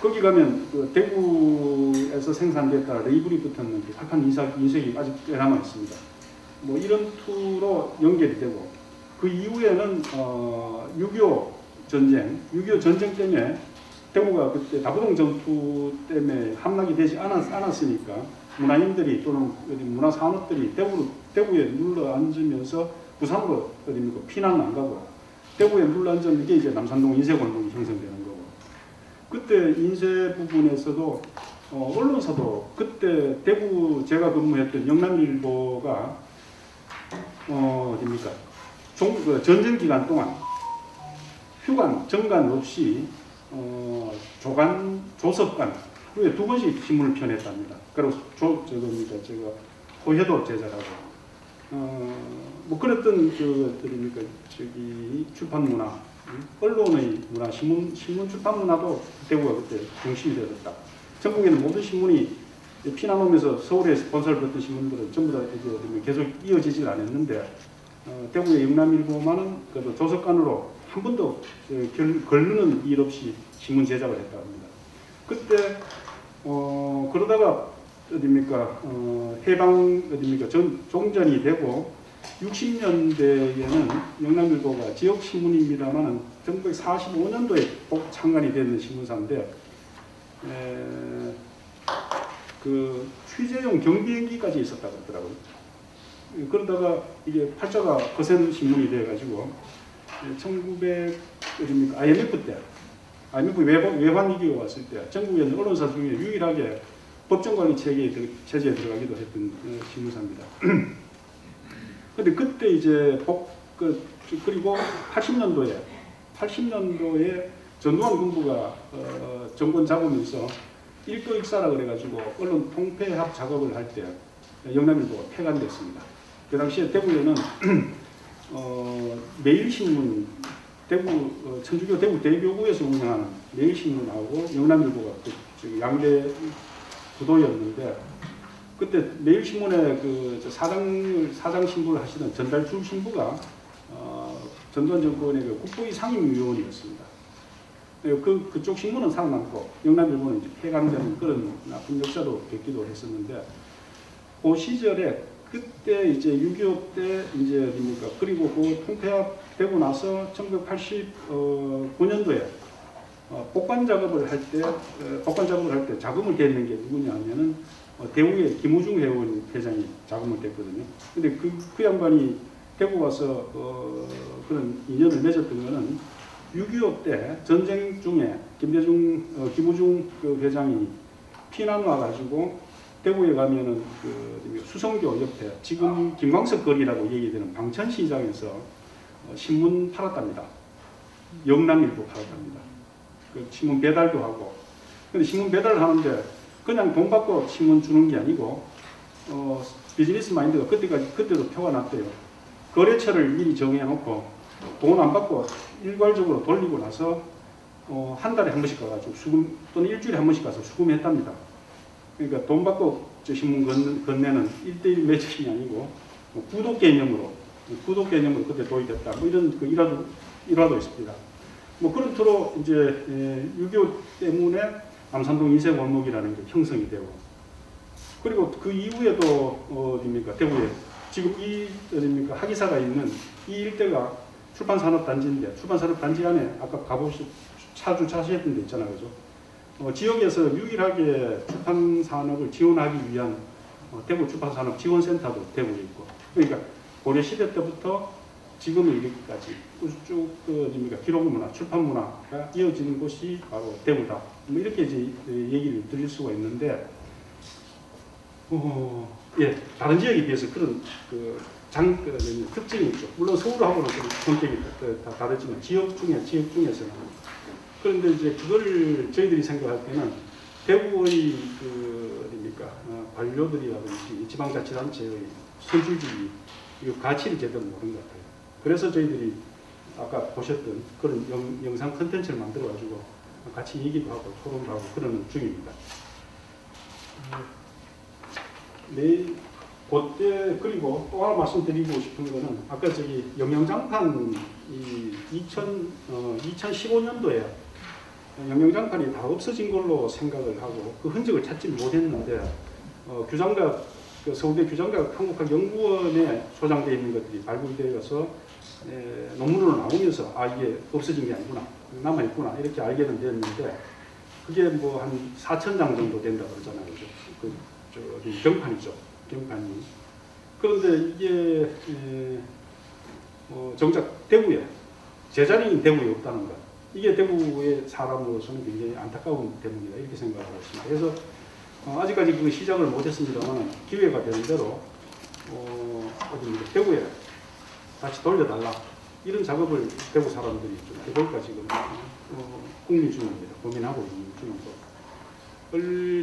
거기 가면 그 대구에서 생산됐다 레이블이 붙었는 활판 인쇄기 아직 꽤 남아 있습니다. 뭐 이런 투로 연결이 되고 그 이후에는 6.25 전쟁 때문에 대구가 그때 다부동 전투 때문에 함락이 되지 않았으니까 문화인들이 또는 문화산업들이 대구에 눌러 앉으면서 부산으로 피난 안 가고 대구에 눌러 앉은 게 이제 남산동 인쇄공동이 형성되는 거고 그때 인쇄 부분에서도 언론사도 그때 대구 제가 근무했던 영남일보가 어딥니까 전쟁 기간 동안 휴관 정관 없이 조섭관 하루에 2번씩 신문을 펴냈답니다. 그리고 제가 호혜도 제자라고 뭐 그랬던 출판 문화, 언론의 문화, 신문 출판 문화도 대구가 그때 중심이 되었다. 전국에는 모든 신문이 피난 오면서 서울에서 본사를 받던 신문들은 전부 다 계속 이어지질 않았는데 대구의 영남일보만은 그래도 조석관으로 한 번도 걸르는 일 없이 신문 제작을 했다 합니다. 그때 그러다가 해방 종전이 되고 60년대에는 영남일보가 지역 신문입니다만은 1945년도에 창간이 되는 신문사인데 그 취재용 경비행기까지 있었다고 하더라고요. 그러다가 이게 팔자가 거센 신문이 돼가지고 1900 IMF 외환 위기가 왔을 때 전국에는 언론사 중에 유일하게 법정관리 체제에 들어가기도 했던 신문사입니다. 근데 그때 이제 그리고 80년도에 전두환 군부가 정권 잡으면서 일거익사라 그래가지고 언론 통폐합 작업을 할 때 영남일보가 폐간됐습니다. 그 당시에 대구에는 매일신문 천주교 대구 대교구에서 운영하는 매일신문하고 영남일보가 양대 구도였는데 그때 매일신문의 사장 신부를 하시던 전달줄 신부가 전두환 정권의 국보위 상임위원이었습니다. 그쪽 신문은 살아남고 영남일보는 이제 폐간되는 그런 나쁜 역사도 겪기도 했었는데 그 시절에 그때 이제 6.25 때 이제 어딥니까 그리고 그 통폐합 되고 나서 1989년도에 복관 작업을 할 때 자금을 댔는 게 누구냐면은 대구의 김우중 회장이 자금을 댔거든요. 근데 그 양반이 대구 와서 그런 인연을 맺었던 거는 6.25 때 전쟁 중에 김우중 회장이 피난 와가지고 대구에 가면은 그 수성교 옆에 지금 김광석 거리라고 얘기되는 방천시장에서 신문 팔았답니다. 영남일보 팔았답니다. 그 신문 배달도 하고. 근데 신문 배달을 하는데 그냥 돈 받고 신문 주는 게 아니고 비즈니스 마인드가 그때도 표가 났대요. 거래처를 미리 정해놓고 돈 안 받고 일괄적으로 돌리고 나서 한 달에 한 번씩 가가지고 수금 또는 일주일에 한 번씩 가서 수금했답니다. 그러니까 돈 받고 저 신문 건네는 1대1 매출이 아니고 구독 개념으로 그때 도입됐다. 뭐 이런 그 일화도 있습니다. 뭐 그렇도록 이제 6.25 때문에 남산동 인쇄골목이라는 게 형성이 되고, 그리고 그 이후에도 어디입니까? 대구에 지금 어디입니까? 하기사가 있는 이 일대가 출판산업단지인데, 출판산업단지 안에 아까 차 주차하셨던 데 있잖아요, 그죠? 지역에서 유일하게 출판산업을 지원하기 위한 대구 출판산업 지원센터도 대구에 있고, 그러니까 고려시대 때부터 지금 이르기까지 쭉 어디입니까? 기록문화, 출판문화가 이어지는 곳이 바로 대구다. 뭐 이렇게 이제 얘기를 드릴 수가 있는데, 예, 다른 지역에 비해서 그런 특징이 있죠. 물론 서울하고는 좀 성격이 다 다르지만 지역 중에서는. 그런데 이제 그걸 저희들이 생각할 때는 대구의 어디입니까? 관료들이라든지 지방자치단체의 선출직이 이 가치를 제대로 모르는 것 같아요. 그래서 저희들이 아까 보셨던 그런 영상 컨텐츠를 만들어가지고 같이 얘기도 하고 토론도 하고 그러는 중입니다. 그때 그리고 또 하나 말씀드리고 싶은 거는 아까 저기 영양장판 2015년도에 영양장판이 다 없어진 걸로 생각을 하고 그 흔적을 찾지 못했는데 규장각 서울대 규장각 한국학연구원에 소장되어 있는 것들이 발굴되어서 논문으로 나오면서 이게 없어진 게 아니구나, 남아있구나 이렇게 알게는 되었는데, 그게 뭐 한 4,000장 정도 된다고 그러잖아요. 저기 경판이죠. 경판이. 그런데 이게 정작 대구에, 제자리인 대구에 없다는 것, 이게 대구의 사람으로서는 굉장히 안타까운 때문이다 이렇게 생각하고 있습니다. 그래서 아직까지 그 시작을 못했습니다만 기회가 되는 대로 대구에 다시 돌려달라 이런 작업을 대구 사람들이 좀 해볼까 지금 고민 중입니다. 고민하고 있는 중이고,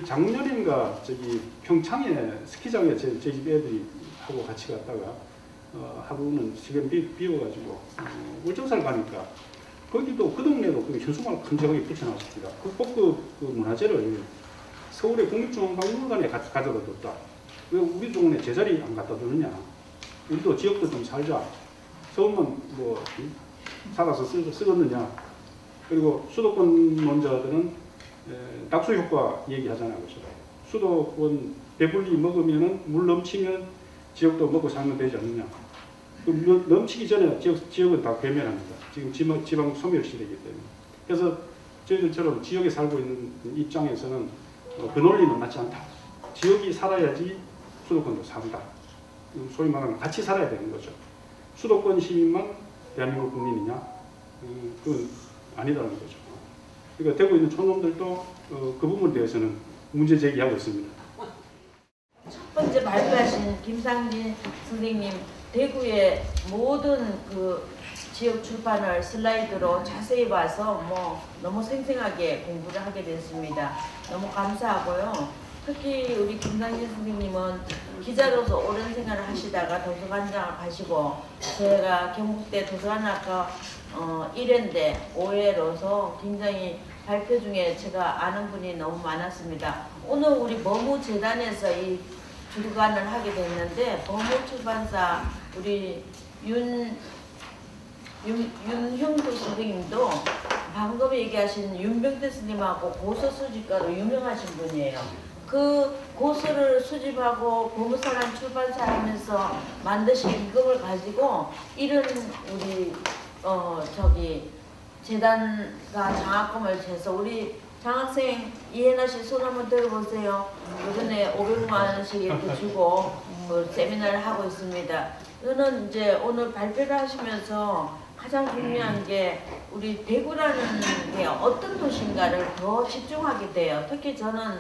작년인가 저기 평창에 스키장에 제 집 애들이 하고 같이 갔다가 하루는 시간 비워가지고 울정사를 가니까 거기도 그 동네로 그 현수막을 큼직하게 붙여놨습니다. 그 문화재를 서울의 국립중앙박물관에 가져다 뒀다. 왜 우리 동네 제자리 안 갖다 두느냐? 우리도 지역도 좀 살자. 서울만 뭐 살아서 쓰겠느냐? 그리고 수도권론자들은 낙수 효과 얘기하잖아요. 그렇죠? 수도권 배불리 먹으면은 물 넘치면 지역도 먹고 살면 되지 않느냐? 그 넘치기 전에 지역은 다 괴멸합니다. 지금 지방 소멸 시대이기 때문에. 그래서 저희들처럼 지역에 살고 있는 입장에서는 그 논리는 맞지 않다. 지역이 살아야지 수도권도 산다. 소위 말하면 같이 살아야 되는 거죠. 수도권 시민만 대한민국 국민이냐? 그건 아니다는 거죠. 그러니까 대구에 있는 촌놈들도 그 부분에 대해서는 문제 제기하고 있습니다. 첫 번째 발표하신 김상진 선생님, 대구의 모든 그 지역 출판을 슬라이드로 자세히 봐서 뭐 너무 생생하게 공부를 하게 됐습니다. 너무 감사하고요. 특히 우리 김상진 선생님은 기자로서 오랜 생활을 하시다가 도서관장을 하시고, 제가 경북대 도서관학과 1회인데 5회로서 굉장히 발표 중에 제가 아는 분이 너무 많았습니다. 오늘 우리 범우재단에서 이 주관을 하게 됐는데, 범우출판사 우리 윤형도 선생님도 방금 얘기하신 윤병태 스님하고 고서 수집가로 유명하신 분이에요. 그 고서를 수집하고 보물사람 출판사 하면서 만드신 이금을 가지고 이런 우리 재단가 장학금을 재서 우리 장학생 이해나 씨 손 한번 들어보세요. 요번에 500만 원씩 이렇게 주고 세미나를 하고 있습니다. 이거는 이제 오늘 발표를 하시면서 가장 중요한 게 우리 대구라는 게 어떤 도시인가를 더 집중하게 돼요. 특히 저는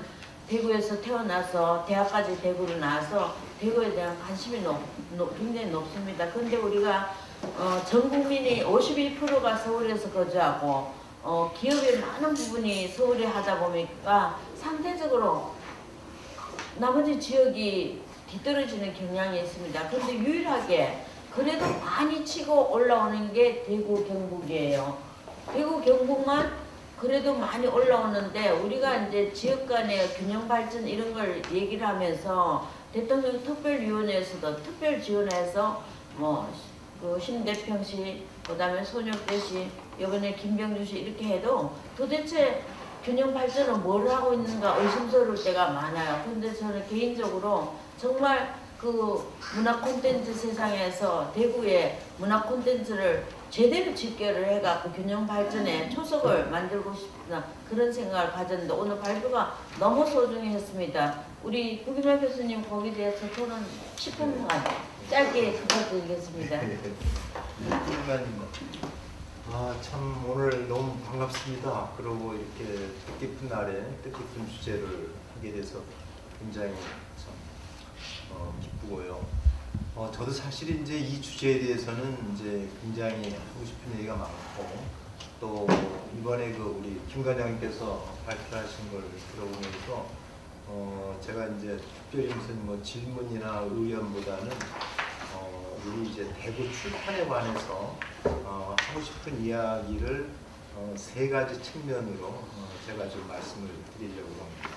대구에서 태어나서 대학까지 대구로 나와서 대구에 대한 관심이 굉장히 높습니다. 그런데 우리가 전 국민이 51%가 서울에서 거주하고 기업의 많은 부분이 서울에 하다 보니까 상대적으로 나머지 지역이 뒤떨어지는 경향이 있습니다. 그런데 유일하게 그래도 많이 치고 올라오는 게 대구 경북이에요. 대구 경북만 그래도 많이 올라오는데 우리가 이제 지역 간의 균형 발전 이런 걸 얘기를 하면서 대통령 특별위원회에서도 특별 지원해서 그 신대평시, 그다음에 손역대시, 이번에 김병주시 이렇게 해도 도대체 균형 발전은 뭘 하고 있는가 의심스러울 때가 많아요. 그런데 저는 개인적으로 정말 그 문화 콘텐츠 세상에서 대구의 문화 콘텐츠를 제대로 집결을 해갖고 균형 발전에 초석을 만들고 싶다 그런 생각을 가졌는데 오늘 발표가 너무 소중했습니다. 우리 구기만 교수님 거기에 대해서 토론 10분간 짧게 부탁드리겠습니다. 참 오늘 너무 반갑습니다. 그리고 이렇게 뜻깊은 날에 뜻깊은 주제를 하게 돼서 굉장히 참 기쁘고요. 저도 사실 이제 이 주제에 대해서는 이제 굉장히 하고 싶은 얘기가 많고 또 이번에 그 우리 김과장님께서 발표하신 걸 들어보면서 제가 이제 특별히 무슨 뭐 질문이나 의견보다는 우리 이제 대구 출판에 관해서 하고 싶은 이야기를 세 가지 측면으로 제가 좀 말씀을 드리려고 합니다.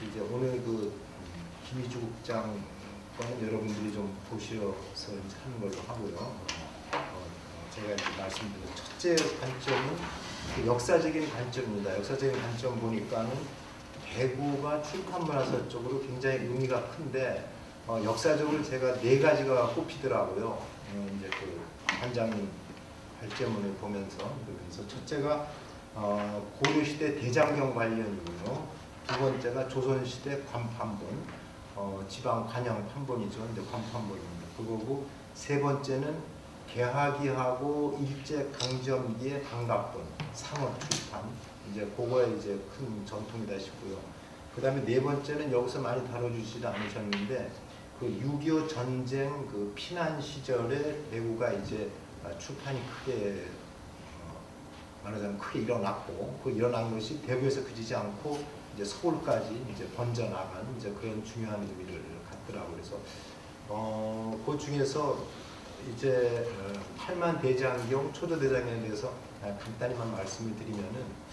이제 오늘 그 김희주 국장과는 여러분들이 좀 보셔서 이제 하는 걸로 하고요. 제가 이제 말씀드린 첫째 관점은 그 역사적인 관점입니다. 역사적인 관점 보니까는 대구가 출판문화사 쪽으로 굉장히 의미가 큰데 역사적으로 제가 네 가지가 꼽히더라고요. 이제 그 관장님 발제문을 보면서 그래서 첫째가 고려시대 대장경 관련이고요. 두 번째가 조선시대 관판본, 지방 관영 판본이죠. 이제 관판본입니다. 그거고 세 번째는 개화기하고 일제 강점기의 강각본, 상업 출판. 이제 그거에 이제 큰 전통이다 싶고요. 그 다음에 네 번째는 여기서 많이 다뤄주시지 않으셨는데 그 6.25 전쟁 그 피난 시절에 대구가 이제 출판이 크게 말하자면 크게 일어났고 그 일어난 것이 대구에서 그치지 않고 이제 서울까지 이제 번져나간 이제 그런 중요한 의미를 갖더라고요. 그래서 그 중에서 이제 8만 대장경, 초조 대장경에 대해서 간단히만 말씀을 드리면은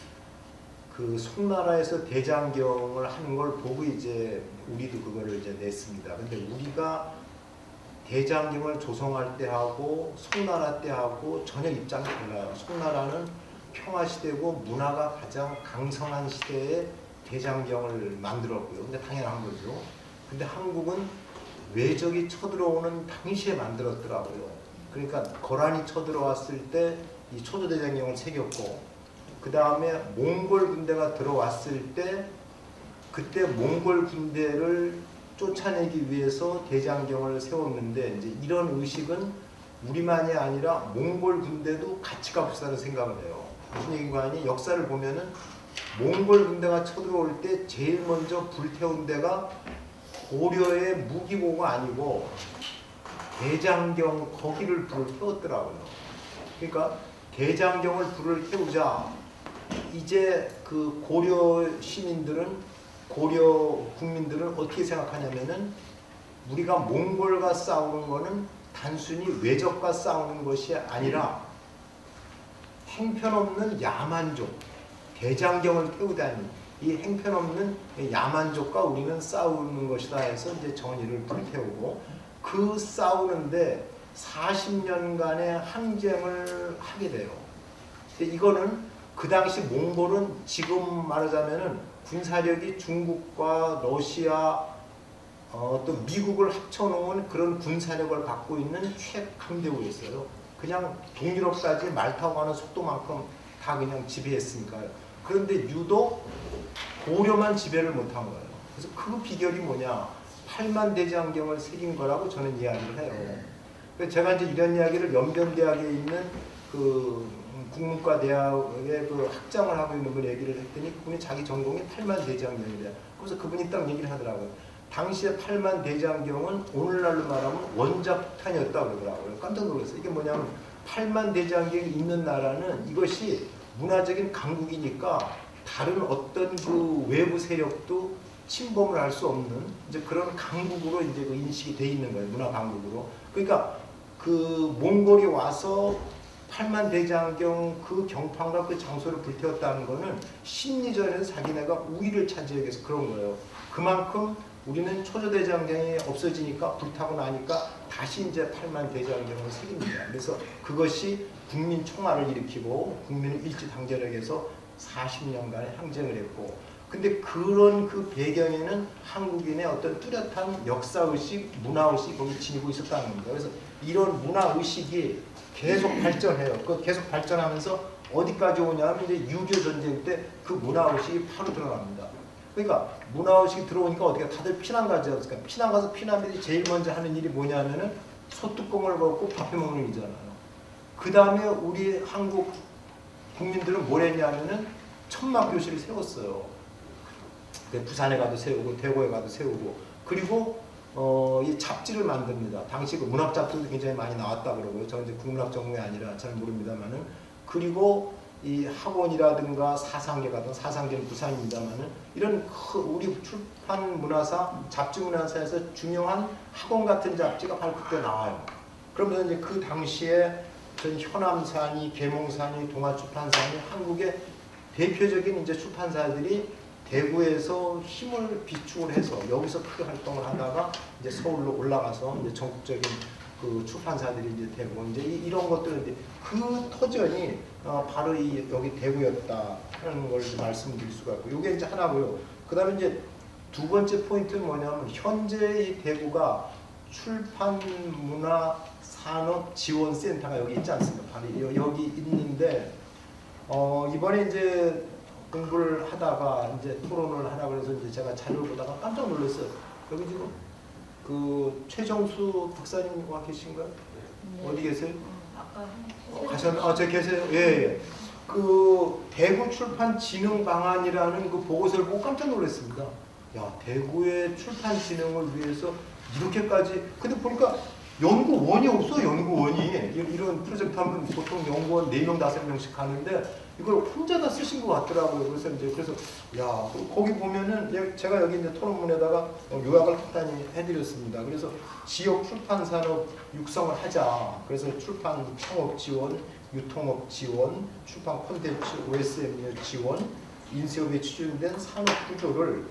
그 송나라에서 대장경을 하는 걸 보고 이제 우리도 그거를 이제 냈습니다. 근데 우리가 대장경을 조성할 때 하고 송나라 때 하고 전혀 입장이 달라요. 송나라는 평화시대고 문화가 가장 강성한 시대에 대장경을 만들었고요. 근데 당연한 거죠. 근데 한국은 외적이 쳐들어오는 당시에 만들었더라고요. 그러니까 거란이 쳐들어왔을 때 이 초조대장경을 새겼고 그 다음에 몽골 군대가 들어왔을 때 그때 몽골 군대를 쫓아내기 위해서 대장경을 세웠는데 이제 이런 의식은 우리만이 아니라 몽골 군대도 같이 갑시다는 생각을 해요. 무슨 얘기가 아니 역사를 보면은 몽골 군대가 쳐들어올 때 제일 먼저 불태운 데가 고려의 무기고가 아니고 대장경 거기를 불을 태웠더라고요. 그러니까 대장경을 불을 태우자 이제 그 고려 시민들은 고려 국민들은 어떻게 생각하냐면은 우리가 몽골과 싸우는 거는 단순히 외적과 싸우는 것이 아니라 행편없는 야만족 대장경을 태우다니 이 행편없는 야만족과 우리는 싸우는 것이다 해서 이제 정의를 불태우고 그 싸우는데 40년간의 항쟁을 하게 돼요. 이거는 그 당시 몽골은 지금 말하자면은 군사력이 중국과 러시아 또 미국을 합쳐놓은 그런 군사력을 갖고 있는 최강대국이었어요. 그냥 동유럽까지 말 타고 가는 속도만큼 다 그냥 지배했으니까요. 그런데 유독 고려만 지배를 못한 거예요. 그래서 그 비결이 뭐냐? 8만 대장경을 새긴 거라고 저는 이야기를 해요. 그래서 제가 이제 이런 이야기를 연변대학에 있는 그 국문과 대학에 그 학장을 하고 있는 분 얘기를 했더니 그분이 자기 전공이 팔만대장경이래요. 그래서 그분이 딱 얘기를 하더라고요. 당시에 팔만대장경은 오늘날로 말하면 원자폭탄이었다고 그러더라고요. 깜짝 놀랐어요. 이게 뭐냐면 팔만대장경이 있는 나라는 이것이 문화적인 강국이니까 다른 어떤 그 외부 세력도 침범을 할 수 없는 이제 그런 강국으로 이제 그 인식이 돼 있는 거예요. 문화 강국으로. 그러니까 그 몽골이 와서 팔만대장경 그 경판과 그 장소를 불태웠다는 거는 심리전에서 자기네가 우위를 차지하기 위해서 그런 거예요. 그만큼 우리는 초조대장경이 없어지니까 불타고 나니까 다시 이제 팔만대장경을 새깁니다. 그래서 그것이 국민 총화를 일으키고 국민을 일치단결하게 해서 40년간의 항쟁을 했고, 근데 그런 그 배경에는 한국인의 어떤 뚜렷한 역사의식, 문화의식이 거기 지니고 있었다는 겁니다. 그래서 이런 문화의식이 계속 발전해요. 그 계속 발전하면서 어디까지 오냐면 이제 6.25 전쟁 때 그 문화의식이 바로 드러납니다. 그러니까 문화의식이 들어오니까 어떻게 다들 피난 가지 않습니까? 피난 가서 피난민들이 제일 먼저 하는 일이 뭐냐면은 소뚜껑을 먹고 밥 해먹는 일이잖아요. 그 다음에 우리 한국 국민들은 뭘 했냐면은 천막교실을 세웠어요. 부산에 가도 세우고 대구에 가도 세우고, 그리고 이 잡지를 만듭니다. 당시 그 문학 잡지도 굉장히 많이 나왔다 그러고요. 저는 이제 국문학 전공이 아니라 잘 모릅니다만은. 그리고 이 학원이라든가 사상계 같은, 사상계는 부산입니다만은, 이런 우리 출판 문화사, 잡지 문화사에서 중요한 학원 같은 잡지가 바로 그때 나와요. 그러면서 이제 그 당시에 전 현암산이, 계몽산이, 동아출판산이 한국의 대표적인 이제 출판사들이 대구에서 힘을 비축을 해서 여기서 크게 활동을 하다가 이제 서울로 올라가서 이제 전국적인 그 출판사들이 이제 되고, 이제 이런 것들은 이제 그 터전이 바로 이 여기 대구였다 하는 걸 말씀드릴 수가 있고, 이게 이제 하나고요. 그다음에 이제 두 번째 포인트는 뭐냐면 현재 이 대구가 출판 문화 산업 지원 센터가 여기 있지 않습니까? 바로 여기 있는데 이번에 이제 공부를 하다가 이제 토론을 하라고 해서 이제 제가 자료를 보다가 깜짝 놀랐어요. 여기 지금 그 최정수 박사님 와 계신가요? 네. 어디 계세요? 아까 가셨나? 저 계세요? 예. 그 대구 출판 진흥 방안이라는 그 보고서를 보고 깜짝 놀랐습니다. 야, 대구의 출판 진흥을 위해서 이렇게까지, 근데 보니까 연구원이 없어. 연구원이 이런 프로젝트 하면 보통 연구원 4명 5명씩 하는데 이걸 혼자 다 쓰신 것 같더라고요. 그래서 야, 거기 보면은 제가 여기 이제 토론문에다가 요약을 간단히 해드렸습니다. 그래서 지역 출판 산업 육성을 하자. 그래서 출판 창업 지원, 유통업 지원, 출판 콘텐츠 OSM 지원, 인쇄업에 추진된 산업 구조를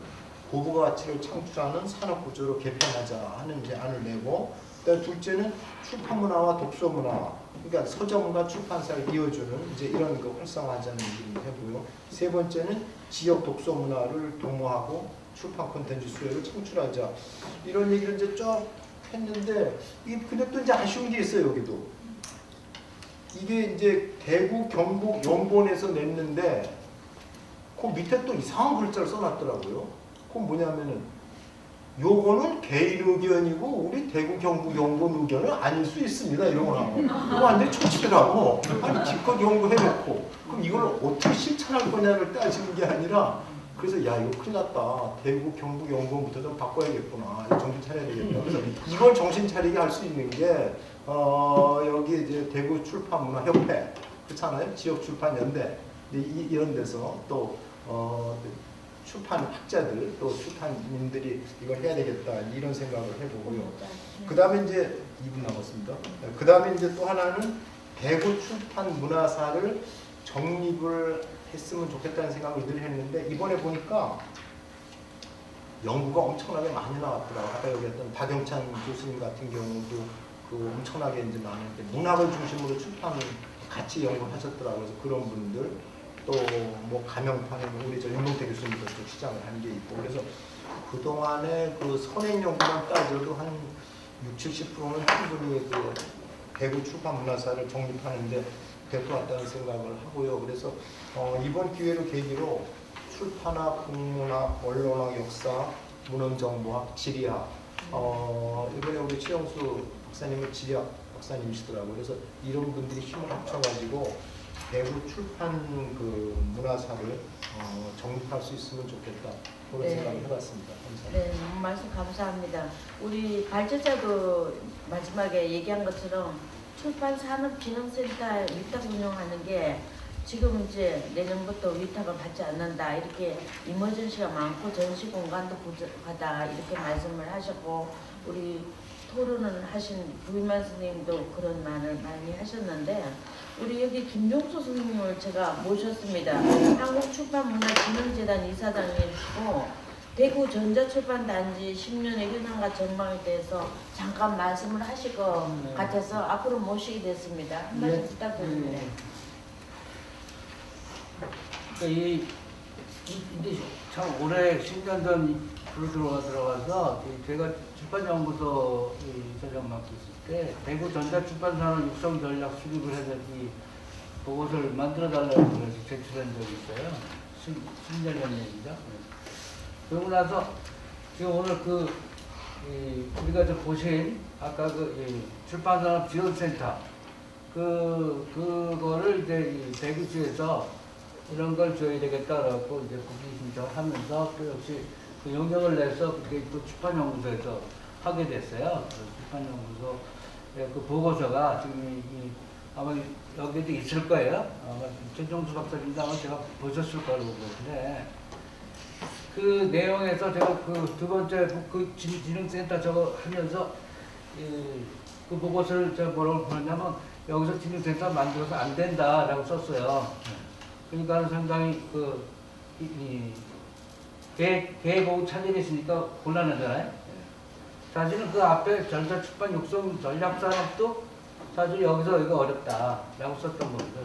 고부가 가치를 창출하는 산업 구조로 개편하자 하는 이제 안을 내고, 그다음 둘째는 출판 문화와 독서 문화, 그러니까 서점과 출판사를 이어주는 이제 이런 거 활성화하자는 얘기를 해보고요. 세 번째는 지역 독서 문화를 도모하고 출판 콘텐츠 수요를 창출하자, 이런 얘기를 이제 쭉 했는데, 근데 또 이제 아쉬운 게 있어요. 여기도 이게 이제 대구 경북 연본에서 냈는데 그 밑에 또 이상한 글자를 써놨더라고요. 그건 뭐냐면은 요거는 개인 의견이고 우리 대구 경북 연구원 의견은 아닐 수 있습니다. 이런 거 나오고 그거 완전히 초치더라고. 아니 기껏 연구해놓고 그럼 이걸 어떻게 실천할 거냐를 따지는 게 아니라, 그래서 야 이거 큰일 났다. 대구 경북 연구원부터 좀 바꿔야겠구나. 정신 차려야 되겠다. 그래서 이걸 정신 차리게 할 수 있는 게 여기 이제 대구 출판문화협회 그렇잖아요. 지역 출판 연대 이런 데서 또 출판 학자들 또 출판인들이 이걸 해야 되겠다 이런 생각을 해보고요. 그 다음에 이제 2분 남았습니다. 그 다음에 이제 또 하나는 대구 출판 문화사를 정립을 했으면 좋겠다는 생각을 늘 했는데, 이번에 보니까 연구가 엄청나게 많이 나왔더라고요. 아까 여기 했던 박영찬 교수님 같은 경우도 그 엄청나게 이제 많은데 문학을 중심으로 출판을 같이 연구하셨더라고요. 그래서 그런 분들 또 뭐 가명판에 우리 저 윤봉태 교수님도 또 시작을 한 게 있고, 그래서 그 동안에 그 선행 연구만 따져도 한 60~70%는 충분히 그 대구 출판 문화사를 정립하는데 될 것 같다는 생각을 하고요. 그래서 이번 기회를 계기로 출판학, 국문학, 언론학, 역사, 문헌정보학, 지리학, 이번에 우리 최영수 박사님은 지리학 박사님이시더라고요. 그래서 이런 분들이 힘을 합쳐가지고 대구 출판 그 문화사를 정립할 수 있으면 좋겠다. 그런 네. 생각을 해봤습니다. 감사합니다. 네, 말씀 감사합니다. 우리 발제자도 마지막에 얘기한 것처럼 출판산업진흥센터 위탁 운영하는 게 지금 이제 내년부터 위탁을 받지 않는다, 이렇게 이머전시가 많고 전시 공간도 부족하다, 이렇게 말씀을 하셨고, 우리 토론을 하신 부임만 선생님도 그런 말을 많이 하셨는데, 우리 여기 김종수 선생님을 제가 모셨습니다. 한국출판문화진흥재단 이사장이시고 대구 전자출판단지 10년의 현황과 전망에 대해서 잠깐 말씀을 하실 것 같아서 앞으로 모시게 됐습니다. 한 말씀 부탁드립니다. 이제 참 올해 10년 전 들어가서 제가 출판연구소 이사장 맡고 있을 때 대구 전자출판산업 육성 전략 수립을 해서 이 보고서를 만들어달라고 해서 제출한 적이 있어요. 10년의 얘기죠. 그러고 나서 지금 오늘 우리가 저 보신 아까 출판산업 지원센터 그거를 이제 대구시에서 이런 걸 줘야 되겠다라고 이제 국민 신청하면서 또 역시 그 용역을 내서 그게 또 출판연구소에서 하게 됐어요. 출판연구소의 그 보고서가 지금 아마 여기도 있을 거예요. 아마 전종수 박사님도 아마 제가 보셨을 거라고 보는데 그 내용에서 제가 그 두 번째 그 진흥센터 저거 하면서 그 보고서를 제가 뭐라고 보냈냐면 여기서 진흥센터 만들어서 안 된다라고 썼어요. 그러니까 상당히 계획하고 차질이 있으니까 곤란하잖아요. 사실은 그 앞에 전자출판 육성 전략산업도 사실 여기서 이거 어렵다라고 썼던 겁니다.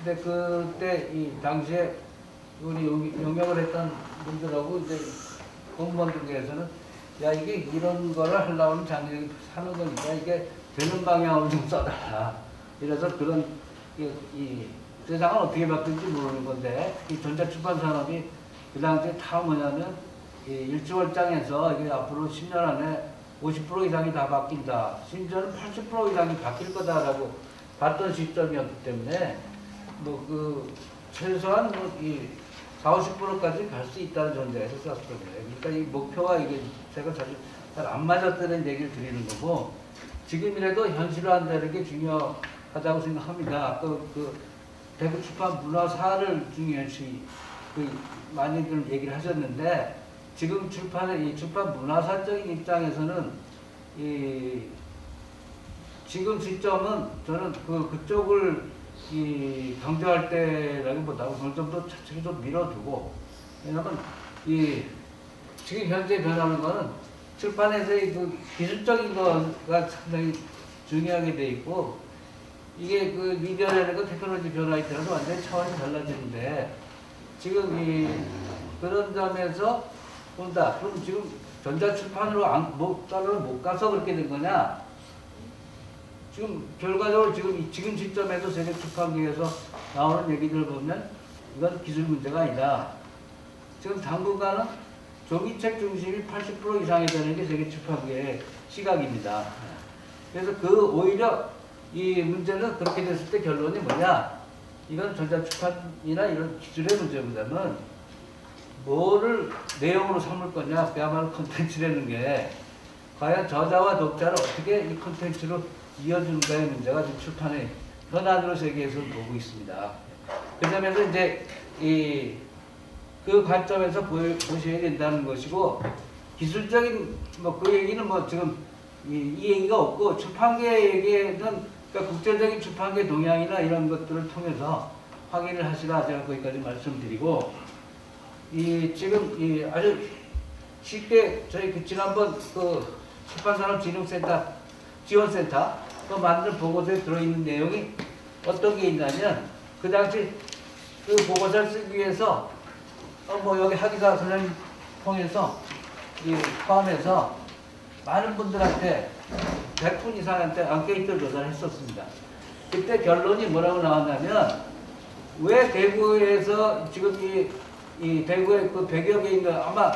근데 그때 당시에 우리 용역을 했던 분들하고 이제 공무원들 중에서는 야 이게 이런 거를 하려면 장력이 사는 거니까 이게 되는 방향으로 좀 써달라. 이래서 그런 세상은 어떻게 바뀔지 모르는 건데 이 전자출판 산업이 그 당시에 다 뭐냐면 일주월장에서 이게 앞으로 10년 안에 50% 이상이 다 바뀐다. 심지어는 80% 이상이 바뀔 거다라고 봤던 시점이었기 때문에 최소한 40~50%까지 갈 수 있다는 전제에서 썼던 거예요. 그러니까 이 목표와 이게 제가 사실 잘 안 맞았다는 얘기를 드리는 거고 지금이라도 현실화한다는 게 중요하다고 생각합니다. 아까 대구 출판 문화사를 중요시 많이들 얘기를 하셨는데 지금 출판 문화사적인 입장에서는 지금 시점은 저는 그쪽을 강조할 때라기보다 어느 정도 차츰 좀 밀어두고 왜냐하면 지금 현재 변하는 거는 출판에서의 기술적인 거가 상당히 중요하게 돼 있고 이게 미디어라는 건 테크놀로지 변화에 따라서 완전히 차원이 달라지는데 지금 그런 점에서 본다. 그럼 지금 전자출판으로 따로 못 가서 그렇게 된 거냐? 지금 결과적으로 지금 시점에서 세계 출판계에서 나오는 얘기들을 보면 이건 기술 문제가 아니다. 지금 당분간은 종이책 중심이 80% 이상이 되는 게 세계 출판계의 시각입니다. 그래서 오히려 이 문제는 그렇게 됐을 때 결론이 뭐냐? 이건 전자출판이나 이런 기술의 문제보다는 뭐를 내용으로 삼을 거냐, 그야말로 콘텐츠라는 게 과연 저자와 독자를 어떻게 이 콘텐츠로 이어준다의 문제가 지금 출판의 현안으로 세계에서 보고 있습니다. 그 점에서 이제 그 관점에서 보셔야 된다는 것이고 기술적인 그 얘기는 지금 이 얘기가 없고 출판계 얘기는 그러니까 국제적인 출판계 동향이나 이런 것들을 통해서 확인을 하시라 제가 거기까지 말씀드리고 지금 아주 쉽게 저희 지난번 출판산업진흥센터 지원센터 만든 보고서에 들어있는 내용이 어떤 게 있냐면 그 당시 그 보고서를 쓰기 위해서 여기 하기사 선생님 통해서 포함해서 많은 분들한테 100분 이상한테 앙케이트를 조사를 했었습니다. 그때 결론이 뭐라고 나왔냐면 왜 대구에서 지금 이 대구에 100여 개 있는 아마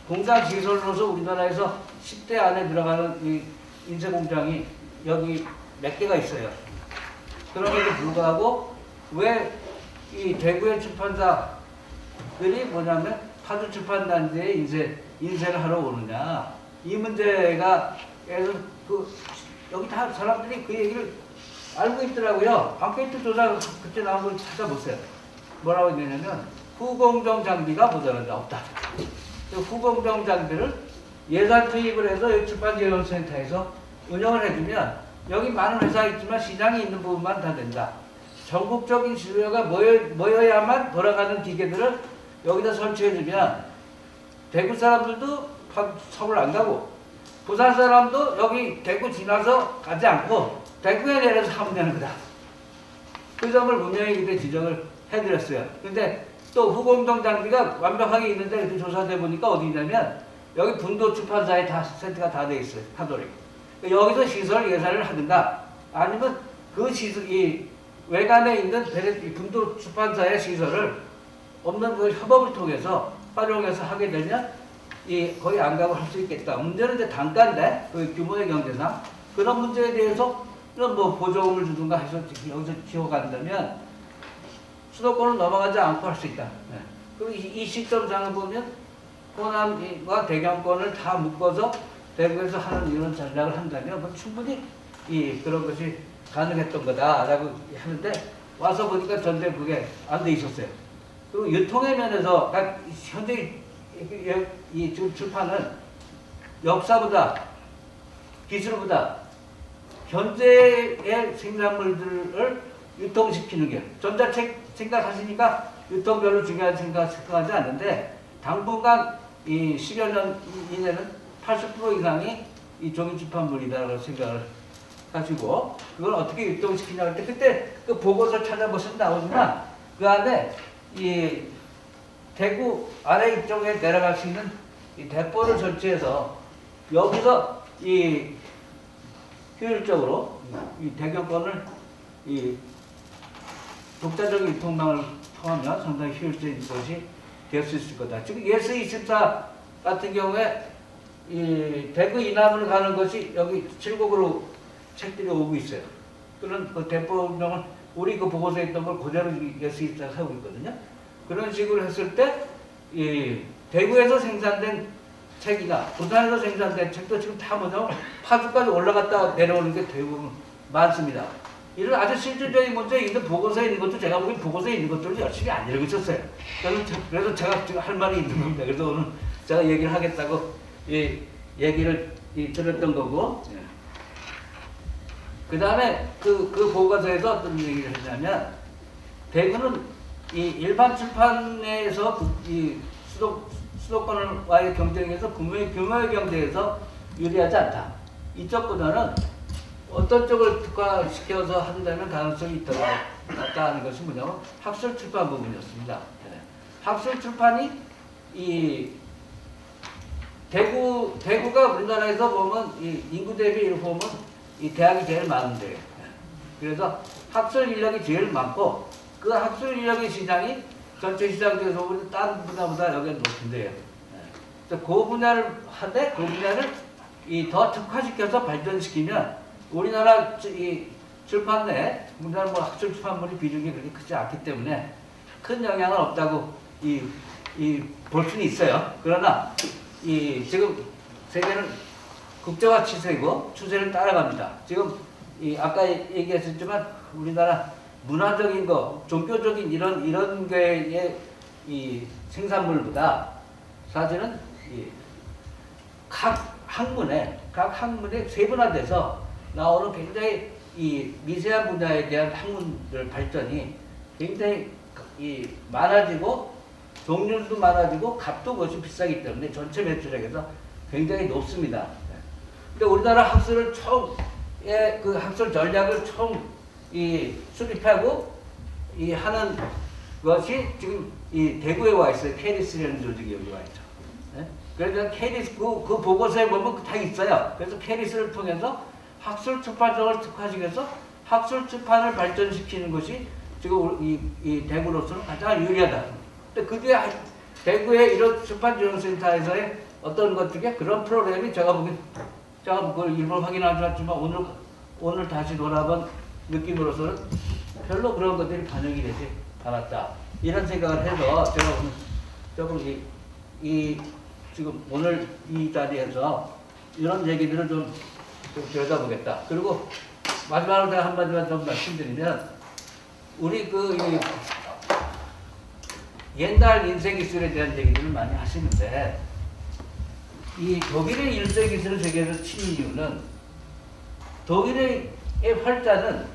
공장 시설로서 우리나라에서 10대 안에 들어가는 이 인쇄 공장이 여기 몇 개가 있어요. 그럼에도 불구하고 왜 이 대구의 출판사들이 뭐냐면 파주 출판단지에 인쇄를 하러 오느냐. 이 문제가 여기 다 사람들이 그 얘기를 알고 있더라고요. 앙케이트 조사 그때 나온 걸 찾아보세요. 뭐라고 했냐면 후공정 장비가 모자란다. 없다. 후공정 장비를 예산 투입을 해서 여기 출판기획센터에서 운영을 해주면 여기 많은 회사가 있지만 시장이 있는 부분만 다 된다. 전국적인 수요가 모여야만 돌아가는 기계들을 여기다 설치해주면 대구 사람들도 서울 안 가고 부산 사람도 여기 대구 지나서 가지 않고 대구에 내려서 하면 되는 거다. 그 점을 분명히 그때 지적을 해드렸어요. 근데 또 후공정 장비가 완벽하게 있는데 그때 조사돼 보니까 어디 있냐면 여기 분도 출판사에 다 세트가 다 돼 있어요. 하도록. 여기서 시설 예산을 하든가 아니면 그 시설, 이 외관에 있는 분도 출판사의 시설을 없는 그 협업을 통해서 활용해서 하게 되면 거의 안 가고 할 수 있겠다. 문제는 이제 단가인데 그 규모의 경제상 그런 문제에 대해서 이런 뭐 보조금을 주든가 해서 여기서 지어간다면 수도권을 넘어가지 않고 할 수 있다. 네. 그리고 이 시점상을 보면 호남과 대경권을 다 묶어서 대구에서 하는 이런 전략을 한다면 뭐 충분히 그런 것이 가능했던 거다라고 하는데 와서 보니까 전대 그게 안 돼 있었어요. 그리고 유통의 면에서 현재 이 출판은 역사보다 기술보다 현재의 생산물들을 유통시키는 게 전자책 생각하시니까 유통 별로 중요한 생각하지 않는데 당분간 이 10여 년 이내는 80% 이상이 이 종이출판물이다라고 생각을 가지고 그걸 어떻게 유통시키냐 할 때 그때 그 보고서 찾아보시면 나오지만 그 안에 이 대구 아래 이쪽에 내려갈 수 있는 이 대포를 설치해서 여기서 이 효율적으로 이 대경권을 이 독자적인 유통망을 통하면 상당히 효율적인 것이 될 수 있을 거다. 지금 예스24 같은 경우에 이 대구 이남을 가는 것이 여기 7곡으로 책들이 오고 있어요. 그런 그 대포명을 우리 그 보고서에 있던 걸 그대로 예스24가 하고 있거든요. 그런 식으로 했을 때 이 대구에서 생산된 책이나 부산에서 생산된 책도 지금 다 뭐냐면 파주까지 올라갔다 내려오는 게 대부분 많습니다. 이런 아주 실질적인 문제 있는 보고서에 있는 것도 제가 보기엔 보고서에 있는 것들을 열심히 안 읽고 있었어요. 그래서 제가 지금 할 말이 있는 겁니다. 그래서 오늘 제가 얘기를 하겠다고 얘기를 들었던 거고. 그 다음에 그 보고서에서 어떤 얘기를 했냐면 대구는 이 일반 출판에서 이 수도권과의 경쟁에서 규모의 경제에서 유리하지 않다. 이쪽보다는 어떤 쪽을 특화시켜서 한다면 가능성이 있다는 것이 뭐냐면 학술 출판 부분이었습니다. 학술 출판이 이 대구가 우리나라에서 보면 이 인구 대비 이렇게 보면 이 대학이 제일 많은데 그래서 학술 인력이 제일 많고 그 학술 인력의 시장이 전체 시장 중에서 우리 다른 분야보다 여기가 높은데요. 그래서 그 분야를 하되 그 분야를 더 특화시켜서 발전시키면 우리나라 이 출판 내 우리나라 뭐 학술 출판물이 비중이 그렇게 크지 않기 때문에 큰 영향은 없다고 볼 수는 있어요. 그러나 지금 세계는 국제화 추세를 따라갑니다. 지금 아까 얘기했었지만 우리나라 문화적인 거, 종교적인 이런 게의 이 생산물보다 사실은 각 학문에 세분화돼서 나오는 굉장히 이 미세한 분야에 대한 학문들 발전이 굉장히 많아지고 종류도 많아지고 값도 훨씬 비싸기 때문에 전체 매출액에서 굉장히 높습니다. 근데 우리나라 학술을 그 학술 전략을 수립하고 하는 것이 지금 대구에 와 있어요. 캐리스라는 조직이 여기 와 있죠. 그래서 캐리스 그 보고서에 보면 다 있어요. 그래서 캐리스를 통해서 학술 출판성을 특화시켜서 학술 출판을 발전시키는 것이 지금 이 대구로서는 가장 유리하다. 근데 그 뒤에 대구의 이런 출판지원센터에서의 어떤 것 중에 그런 프로그램이 제가 그걸 일부 확인하지 않지만 오늘 다시 돌아본 느낌으로서는 별로 그런 것들이 반영이 되지 않았다. 이런 생각을 해서 제가 오늘 조금 지금 오늘 이 자리에서 이런 얘기들을 좀 들여다보겠다. 그리고 마지막으로 제가 한마디만 좀 말씀드리면 우리 옛날 인쇄기술에 대한 얘기들을 많이 하시는데 이 독일의 인쇄기술을 세계에서 친 이유는 독일의 활자는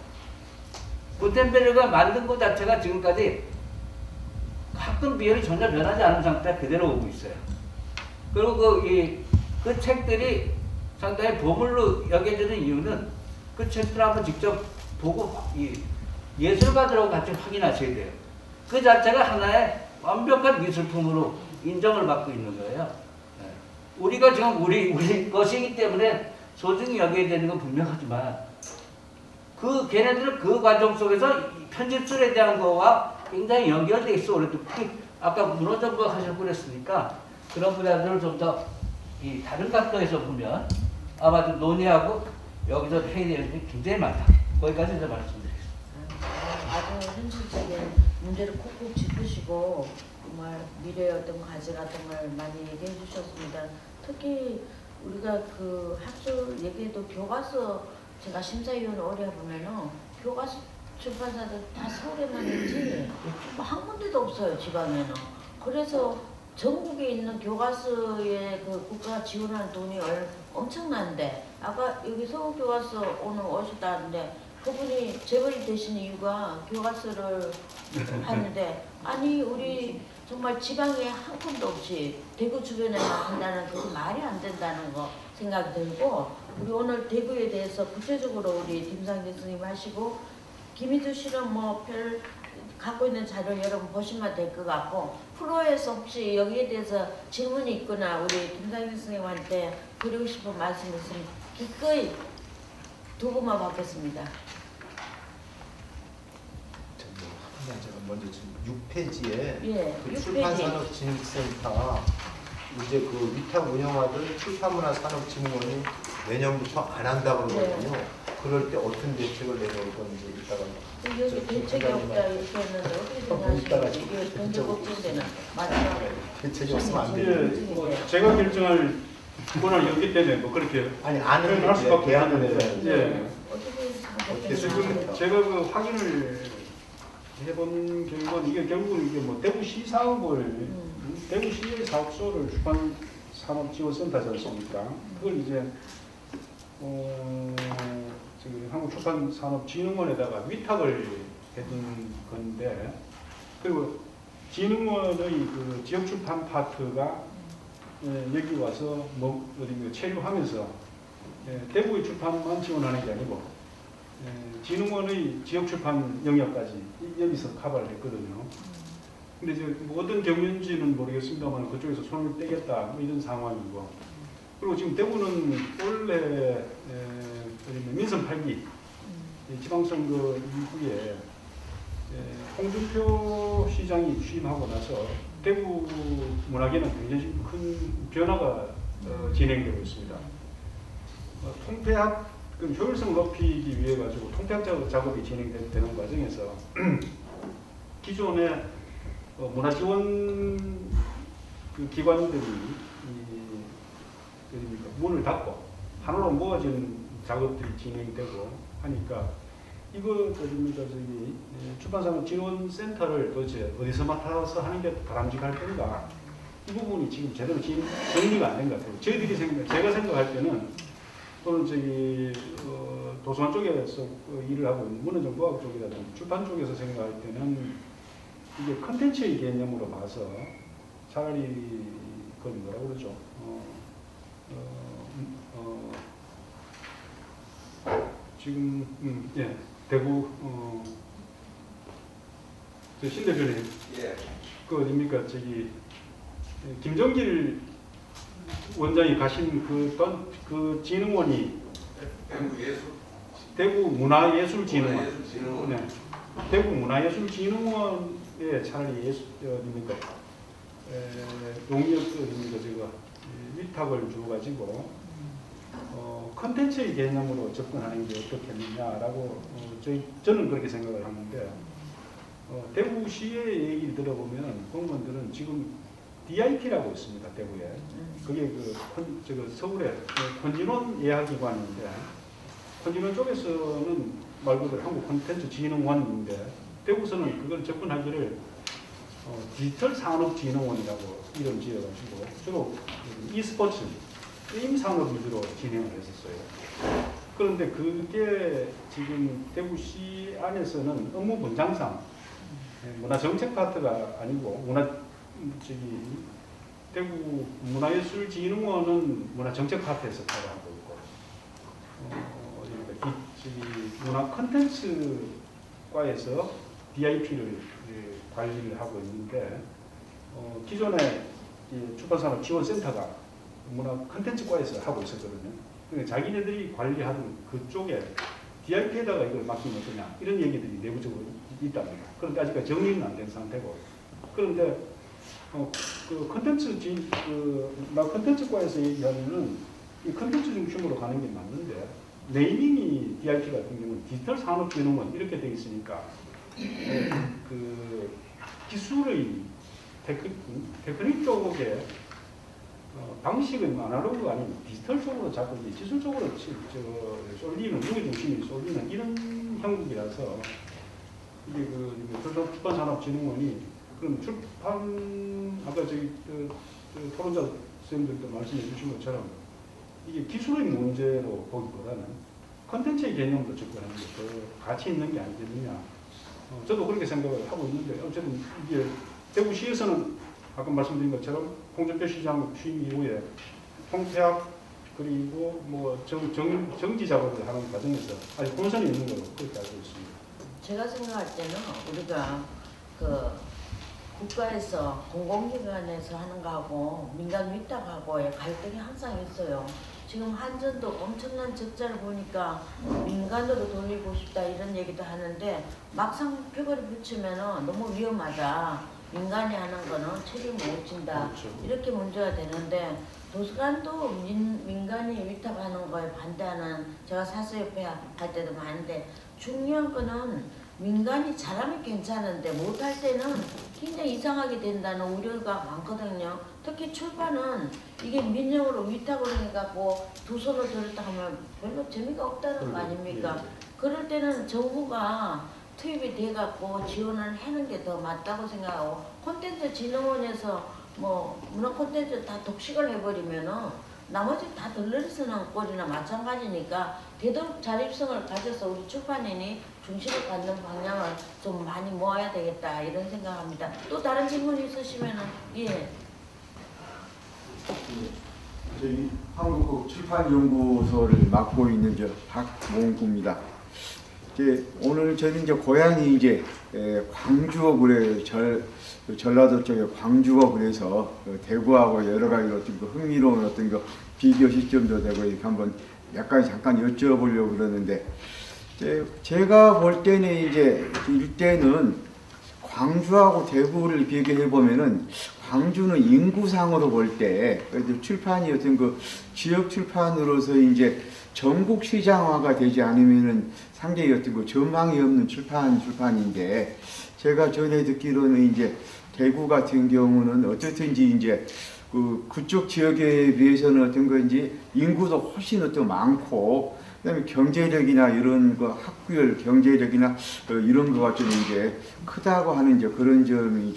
구텐베르가 만든 것 자체가 지금까지 학군 비율이 전혀 변하지 않은 상태가 그대로 오고 있어요. 그리고 그 책들이 상당히 보물로 여겨지는 이유는 그 책들을 한번 직접 보고 예술가들하고 같이 확인하셔야 돼요. 그 자체가 하나의 완벽한 미술품으로 인정을 받고 있는 거예요. 우리가 지금 우리 것이기 때문에 소중히 여겨야 되는 건 분명하지만 걔네들은 그 과정 속에서 편집술에 대한 거와 굉장히 연결돼 있어. 아까 문화정보 하셨고 그랬으니까 그런 분야들을 좀 더 다른 각도에서 보면 아마 좀 논의하고 여기서 회의될 일이 굉장히 많다. 거기까지 이제 말씀드리겠습니다. 아주 현실적인 문제를 콕콕 짚으시고 정말 미래의 어떤 과제 같은 걸 많이 얘기해 주셨습니다. 특히 우리가 그 학술 얘기해도 교과서 제가 심사위원 오래 보면은 교과서 출판사들 다 서울에만 있지 뭐 한 군데도 없어요, 지방에는. 그래서 전국에 있는 교과서에 그 국가가 지원하는 돈이 엄청난데 아까 여기 서울 교과서 오늘 오셨다는데 그분이 재벌이 되신 이유가 교과서를 하는데 아니 우리 정말 지방에 한 푼도 없이 대구 주변에만 한다는 그게 말이 안 된다는 거 생각이 들고 우리 오늘 대구에 대해서 구체적으로 우리 김상진 선생님 하시고 김희주 씨는 뭐 별 갖고 있는 자료를 여러분 보시면 될 것 같고 프로에서 혹시 여기에 대해서 질문이 있거나 우리 김상진 선생님한테 드리고 싶은 말씀 있으면 기꺼이 두 분만 받겠습니다. 제가 먼저 지금 6페이지에 예, 그 6페이지. 출판산업진흥센터 이제 그 위탁 운영하던 출판문화산업진흥원이 내년부터 안 한다고 그러거든요. 네. 그럴 때 어떤 대책을 내놓을 건지 이따가 여기 대책이 없다 이렇게 했는데 어떻게 생각하시는지 이게 변제복지인데는 마지막에 대책이 없으면 안 돼요. 제가 결정할 권한이 없기 때문에 뭐 그렇게 아니 안 할 수밖에 대안을 없는데 내놔야죠. 어떻게 지금 제가 그 확인을 해본 결과는 이게 결국은 이게 뭐 대구시 사업을 대구시의 사업소를 출판산업지원센터지 않습니까? 그걸 이제 저기 한국출판산업진흥원에다가 위탁을 해둔 건데 그리고 진흥원의 그 지역출판 파트가 여기 와서 뭐 어디 체류하면서 대구의 출판만 지원하는 게 아니고 진흥원의 지역출판 영역까지 여기서 커버를 했거든요. 근데 이제 뭐 어떤 경륜지는 모르겠습니다만 그쪽에서 손을 떼겠다 뭐 이런 상황이고 그리고 지금 대구는 원래 민선 8기 지방선거 이후에 홍준표 시장이 취임하고 나서 대구 문화계는 굉장히 큰 변화가 진행되고 있습니다. 통폐합 효율성을 높이기 위해 가지고 통폐합 작업이 진행되는 과정에서 기존의 문화지원 그 기관들이 문을 닫고 하나로 모아진 작업들이 진행되고 하니까 이거 저기 출판산업진흥원센터를 도대체 어디서 맡아서 하는 게 바람직할 건가 이 부분이 지금 제대로 정리가 안 된 것 같아요. 저희들이 제가 생각할 때는 또는 저기 도서관 쪽에서 일을 하고 있는 문화정보학 쪽이라든지 출판 쪽에서 생각할 때는 이게 컨텐츠의 개념으로 봐서 차라리 그걸 뭐라고 그러죠? 지금 예 대구 저 신 대표님 그 어딥니까 저기 김정길 원장이 가신 그 진흥원이 대구 문화예술진흥원 네. 대구 문화예술진흥원에 차라리 어딥니까 용역 어딥니까 제가 위탁을 주어가지고 컨텐츠의 개념으로 접근하는 게 어떻겠느냐라고 저는 그렇게 생각을 하는데 대구시의 얘기를 들어보면 공무원들은 지금 DIP라고 있습니다. 대구에. 그게 서울의 권진원 예하기관인데 권진원 쪽에서는 말 그대로 한국콘텐츠진흥원인데 대구에서는 그걸 접근하기를 디지털산업진흥원이라고 이름 지어가지고 주로 e스포츠 게임 산업 위주로 진행을 했었어요. 그런데 그게 지금 대구시 안에서는 업무 분장상 문화정책 파트가 아니고 대구 문화예술진흥원은 문화정책 파트에서 하고 있고 문화 콘텐츠과에서 DIP를 관리를 하고 있는데 기존에 출판산업지원센터가 문화 콘텐츠과에서 하고 있었거든요. 그러니까 자기네들이 관리하던 그쪽에 DIP에다가 이걸 맡기면 어떠냐 이런 얘기들이 내부적으로 있답니다. 그런데 아직까지 정리는 안 된 상태고 그런데 그 콘텐츠과에서 얘기하면은 이 콘텐츠 중심으로 가는 게 맞는데 네이밍이 DIP 같은 경우는 디지털 산업진흥원 이렇게 돼 있으니까 그 기술의 테크닉 쪽에 방식은 아날로그가 아닌 디지털 쪽으로 자꾸 기술 쪽으로 쏠리는 무게 중심이 쏠리는 이런 형국이라서 이게 출판산업진흥원이 그럼 출판 아까 토론자 선생님들도 말씀해 주신 것처럼 이게 기술의 문제로 보기보다는 컨텐츠의 개념으로 접근하는 게 더 가치 있는 게 아니겠느냐. 저도 그렇게 생각을 하고 있는데 어쨌든 이게 대구시에서는 아까 말씀드린 것처럼 홍준표 시장 취임 이후에 통폐합 그리고 뭐 정지 작업을 하는 과정에서 아직 혼선이 있는 걸로 그렇게 알고 있습니다. 제가 생각할 때는 우리가 국가에서 공공기관에서 하는 거하고 민간 위탁하고의 갈등이 항상 있어요. 지금 한전도 엄청난 적자를 보니까 민간으로 돌리고 싶다 이런 얘기도 하는데 막상 표결을 붙이면 너무 위험하다. 민간이 하는 거는 책임 못 진다. 그렇죠. 이렇게 문제가 되는데 도서관도 민간이 위탁하는 거에 반대하는 제가 사수협회 할 때도 많은데 중요한 거는 민간이 잘하면 괜찮은데 못할 때는 굉장히 이상하게 된다는 우려가 많거든요. 특히 출판은 이게 민영으로 위탁을 해갖고 두 손을 들었다 하면 별로 재미가 없다는 거 아닙니까? 그럴 때는 정부가 투입이 돼갖고 지원을 하는 게 더 맞다고 생각하고 콘텐츠 진흥원에서 뭐 문화 콘텐츠 다 독식을 해버리면은 나머지 다 덜러리 쓰는 꼴이나 마찬가지니까 되도록 자립성을 가져서 우리 출판인이 중심을 갖는 방향을 좀 많이 모아야 되겠다 이런 생각합니다. 또 다른 질문 있으시면은 예. 저희 한국출판연구소를 맡고 있는 박몽구입니다. 오늘 저는 고향이 광주고 그래 전라도 쪽에 광주고 그래서 대구하고 여러 가지 어떤 흥미로운 어떤 비교 시점도 되고 이렇게 한번 잠깐 여쭤보려고 그러는데 제가 볼 때는 일대는 광주하고 대구를 비교해 보면은 광주는 인구상으로 볼 때 출판이 어떤 지역 출판으로서 전국 시장화가 되지 않으면은 상당히 어떤 전망이 없는 출판인데 제가 전에 듣기로는 대구 같은 경우는 어떻든지 그쪽 지역에 비해서는 어떤 건지 인구도 훨씬 많고 그다음에 경제력이나 이런 학구열 경제력이나 이런 거가 좀 크다고 하는 그런 점이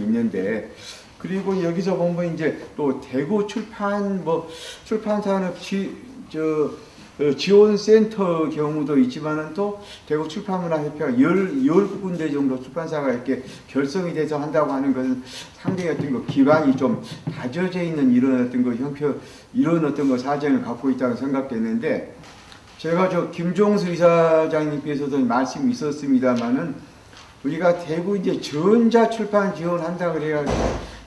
있는데 그리고 여기서 보면 또 대구 출판산업 지원센터 경우도 있지만은 또 대구 출판문화협회가 10군데 정도 출판사가 이렇게 결성이 돼서 한다고 하는 것은 상당히 어떤 기반이 좀 다져져 있는 이런 어떤 형표, 이런 어떤 사정을 갖고 있다고 생각되는데 제가 김종수 이사장님께서도 말씀이 있었습니다만은 우리가 대구 전자출판 지원한다 그래가지고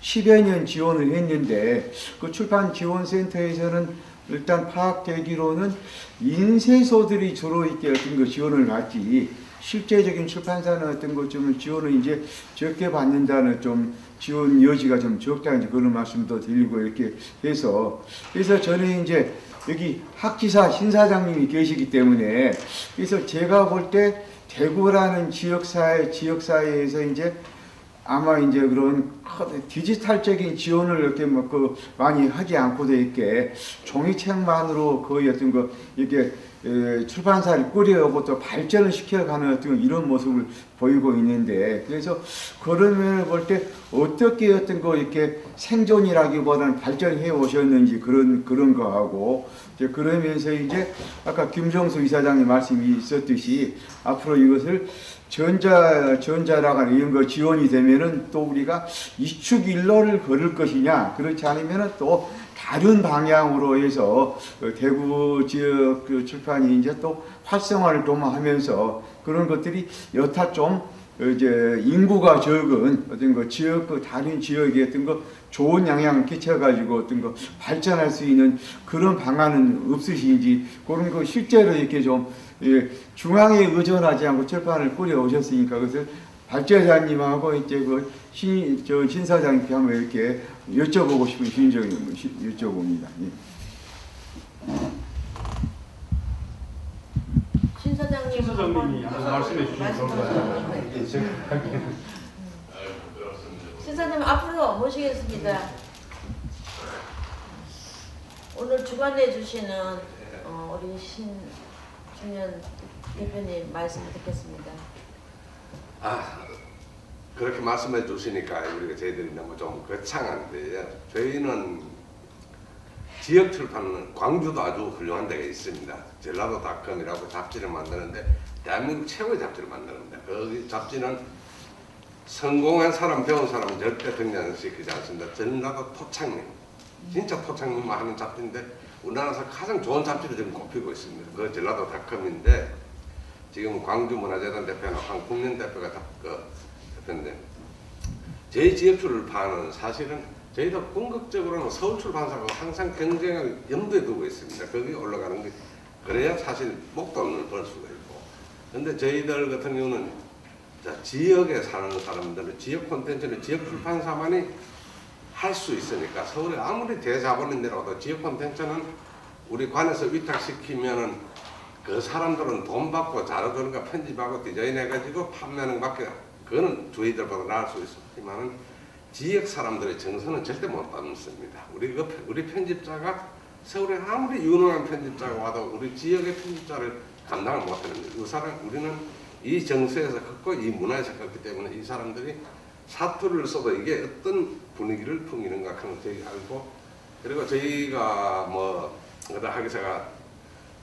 10여 년 지원을 했는데 그 출판 지원센터에서는 일단 파악되기로는 인쇄소들이 주로 어떤 지원을 받지 실제적인 출판사는 어떤 것 좀 지원을 이제 적게 받는다는 좀 지원 여지가 좀 적다는 이제 그런 말씀도 드리고 이렇게 해서 그래서 저는 이제 여기 학지사 신사장님이 계시기 때문에 그래서 제가 볼 때 대구라는 지역사회에서 이제 아마 이제 그런 디지털적인 지원을 이렇게 뭐 많이 하지 않고도 이렇게 종이책만으로 거의 어떤 거 이렇게 출판사를 꾸려오고 또 발전을 시켜가는 어떤 이런 모습을 보이고 있는데 그래서 그런 면을 볼 때 어떻게 어떤 거 이렇게 생존이라기보다는 발전해 오셨는지 그런 거하고 이제 그러면서 이제 아까 김정수 이사장님 말씀이 있었듯이 앞으로 이것을 전자라가 이런 거 지원이 되면은 또 우리가 이축 일로를 걸을 것이냐 그렇지 않으면은 또 다른 방향으로 해서 대구 지역 출판이 이제 또 활성화를 좀 하면서 그런 것들이 여타 좀 이제 인구가 적은 어떤 거 지역 다른 지역에 어떤 거 좋은 영향을 끼쳐가지고 어떤 거 발전할 수 있는 그런 방안은 없으신지 그런 거 실제로 이렇게 좀 중앙에 의존하지 않고 출판을 꾸려 오셨으니까 그것을 발제자님하고 이제 신 사장님께 한번 이렇게 여쭤보고 싶은 심정이 여쭤봅니다. 신 사장님 신사장님이 한번 말씀해 주시면 좋을 것 같아요. 신 사장님 앞으로 모시겠습니다. 오늘 주관해 주시는 우리 신준현 대표님 말씀 듣겠습니다. 그렇게 말씀해 주시니까 우리가 저희들이 너무 좀 거창한데요. 저희는 지역 출판은 광주도 아주 훌륭한 데가 있습니다. 전라도닷컴이라고 잡지를 만드는데 대한민국 최고의 잡지를 만드는데 그 잡지는 성공한 사람, 배운 사람은 절대 등장시키지 않습니다. 전라도 토착님, 진짜 토착님만 하는 잡지인데 우리나라에서 가장 좋은 잡지를 지금 꼽히고 있습니다. 그 전라도닷컴인데 지금 광주문화재단 대표나 황국년 대표가 대표인데 저희 지역 출판은 사실은 저희도 궁극적으로는 서울 출판사가 항상 경쟁을 염두에 두고 있습니다. 거기 올라가는 게 그래야 사실 목돈을 벌 수가 있고. 근데 저희들 같은 경우는 지역에 사는 사람들은 지역 콘텐츠는 지역 출판사만이 할 수 있으니까 서울에 아무리 대자본인들하고도 지역 콘텐츠는 우리 관에서 위탁시키면은 그 사람들은 돈 받고 자료들과 편집하고 디자인해가지고 판매하는 밖에 그거는 저희들보다 나을 수 있지만은 지역 사람들의 정서는 절대 못 담습니다. 우리 편집자가 서울에 아무리 유능한 편집자가 와도 우리 지역의 편집자를 감당을 못하는데 우리는 이 정서에서 컸고 이 문화에서 컸기 때문에 이 사람들이 사투를 써도 이게 어떤 분위기를 풍기는가 하는 걸 저희가 알고 그리고 저희가 하기사가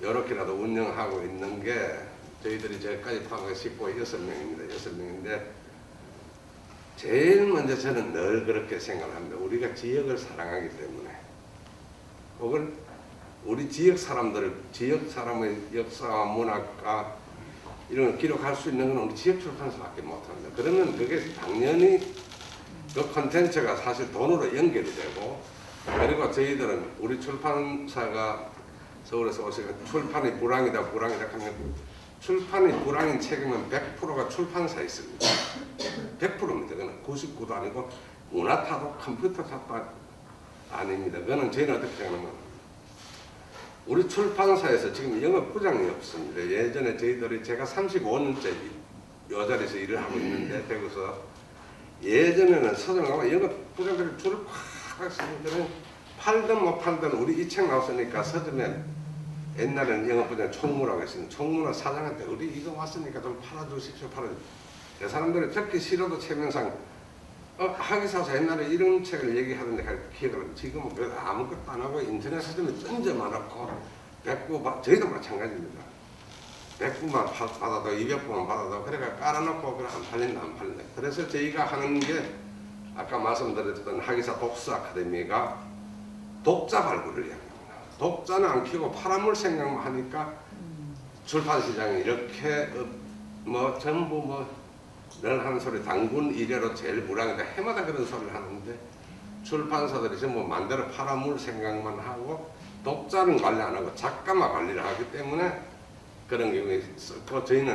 이렇게라도 운영하고 있는 게 저희들이 저까지 포함해서 6명입니다. 6명인데 제일 먼저 저는 늘 그렇게 생각을 합니다. 우리가 지역을 사랑하기 때문에 혹은 우리 지역 사람들, 지역 사람의 역사와 문화가 이런 걸 기록할 수 있는 건 우리 지역 출판사밖에 못합니다. 그러면 그게 당연히 그 콘텐츠가 사실 돈으로 연결이 되고 그리고 저희들은 우리 출판사가 서울에서 오시면 출판이 불황이다 하면 출판이 불황인 책이면 100%가 출판사에 있습니다. 100%입니다. 그건 99도 아니고 문화 탓도 컴퓨터 탓도 아닙니다. 그거는 저희는 어떻게 생각하면 우리 출판사에서 지금 영업부장이 없습니다. 예전에 저희들이 제가 35년째 이 자리에서 일을 하고 있는데 대구에서 예전에는 서점에 가면 영업부장들이 줄을 팍 쓰는데 팔든 못 팔든 우리 이 책 나왔으니까 서점에 옛날에는 영업부장 총무라고 했습니다. 총무나 사장한테 우리 이거 왔으니까 좀 팔아주십시오. 그 사람들이 듣기 싫어도 체면상 하기사서 옛날에 이런 책을 얘기하던데 기억을 지금은 그래도 아무것도 안 하고 인터넷 서점에 던져만 놓고 100부 저희도 마찬가지입니다. 100부만 받아도 200부만 받아도 그래가 깔아놓고 그래 안 팔린다. 그래서 저희가 하는 게 아까 말씀드렸던 하기사 독서 아카데미가 독자 발굴을 이야기합니다. 독자는 안 키우고 팔아물 생각만 하니까 출판 시장이 이렇게 전부 늘 하는 소리 당군 이래로 제일 불황이다 해마다 그런 소리를 하는데 출판사들이 전부 만대로 팔아물 생각만 하고 독자는 관리 안 하고 작가만 관리를 하기 때문에 그런 경우에 있었고 저희는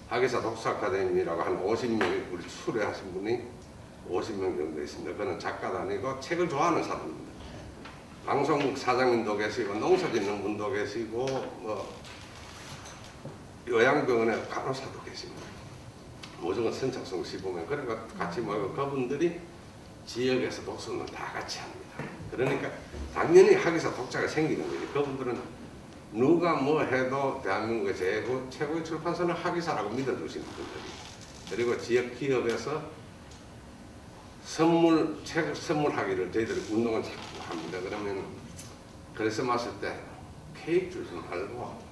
학예사 독서 아카데미라고 한 50명 우리 수료하신 분이 50명 정도 있습니다. 그는 작가도 아니고 책을 좋아하는 사람입니다. 방송 사장님도 계시고 농사 짓는 분도 계시고 뭐 요양병원의 간호사도 계십니다. 모든 선착순 시보면 그러니까 같이 모이고 그분들이 지역에서 독서는 다 같이 합니다. 그러니까 당연히 학예사 독자가 생기는 거죠. 그분들은 누가 뭐 해도 대한민국의 최고의 출판사는 학예사라고 믿어주시는 분들이. 그리고 지역 기업에서 책 선물하기를 저희들이 운동을 자꾸 합니다. 그러면 그래서 마실 때 케이크 주지 말고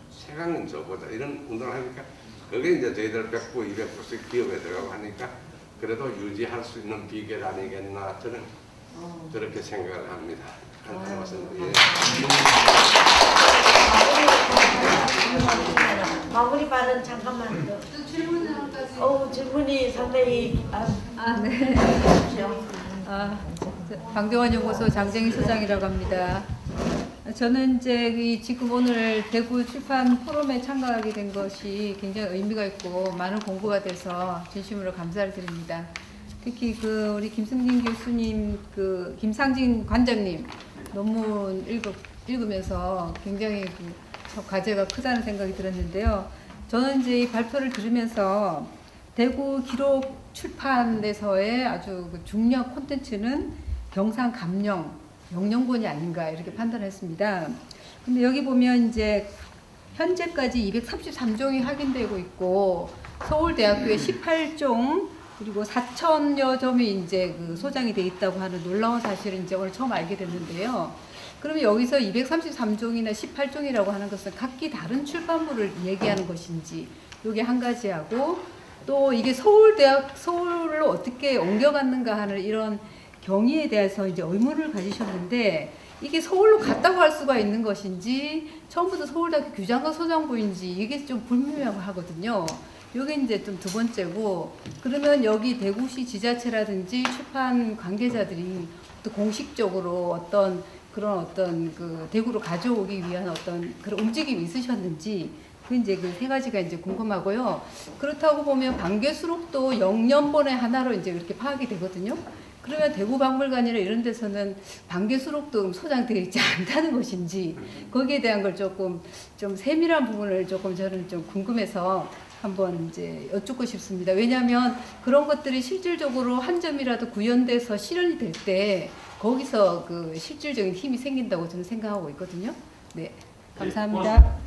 책 한 권 줘보자 이런 운동을 하니까 그게 이제 저희들 100부, 200부씩 기업에 들어가고 하니까 그래도 유지할 수 있는 비결 아니겠나 저는 그렇게 생각을 합니다. 간단한 말씀. 마무리 발언 잠깐만 더. 질문이 상당히 네. 방대원 연구소 장정희 소장이라고 합니다. 저는 이제 지금 오늘 대구 출판 포럼에 참가하게 된 것이 굉장히 의미가 있고 많은 공부가 돼서 진심으로 감사를 드립니다. 특히 우리 김승진 교수님, 김상진 관장님 논문 읽으면서 굉장히 과제가 크다는 생각이 들었는데요. 저는 이제 이 발표를 들으면서 대구 기록 출판에서의 아주 중요한 콘텐츠는 경상 영영본이 아닌가 이렇게 판단했습니다. 근데 여기 보면 이제 현재까지 233종이 확인되고 있고 서울대학교에 18종 그리고 4,000여 점이 이제 소장이 돼 있다고 하는 놀라운 사실을 이제 오늘 처음 알게 됐는데요. 그러면 여기서 233종이나 18종이라고 하는 것은 각기 다른 출판물을 얘기하는 것인지 이게 한 가지하고 또 이게 서울로 어떻게 옮겨갔는가 하는 이런 경위에 대해서 이제 의문을 가지셨는데 이게 서울로 갔다고 할 수가 있는 것인지 처음부터 서울대학교 규장과 소장부인지 이게 좀 불분명하거든요. 이게 이제 좀 두 번째고 그러면 여기 대구시 지자체라든지 출판 관계자들이 또 공식적으로 어떤 대구로 가져오기 위한 어떤 그런 움직임이 있으셨는지 그 이제 세 가지가 이제 궁금하고요. 그렇다고 보면 방개 수록도 영년본의 하나로 이제 이렇게 파악이 되거든요. 그러면 대구박물관이나 이런 데서는 방개 수록도 소장되어 있지 않다는 것인지 거기에 대한 걸 조금 좀 세밀한 부분을 조금 저는 좀 궁금해서 한번 이제 여쭙고 싶습니다. 왜냐하면 그런 것들이 실질적으로 한 점이라도 구현돼서 실현이 될 때 거기서 실질적인 힘이 생긴다고 저는 생각하고 있거든요. 네, 감사합니다.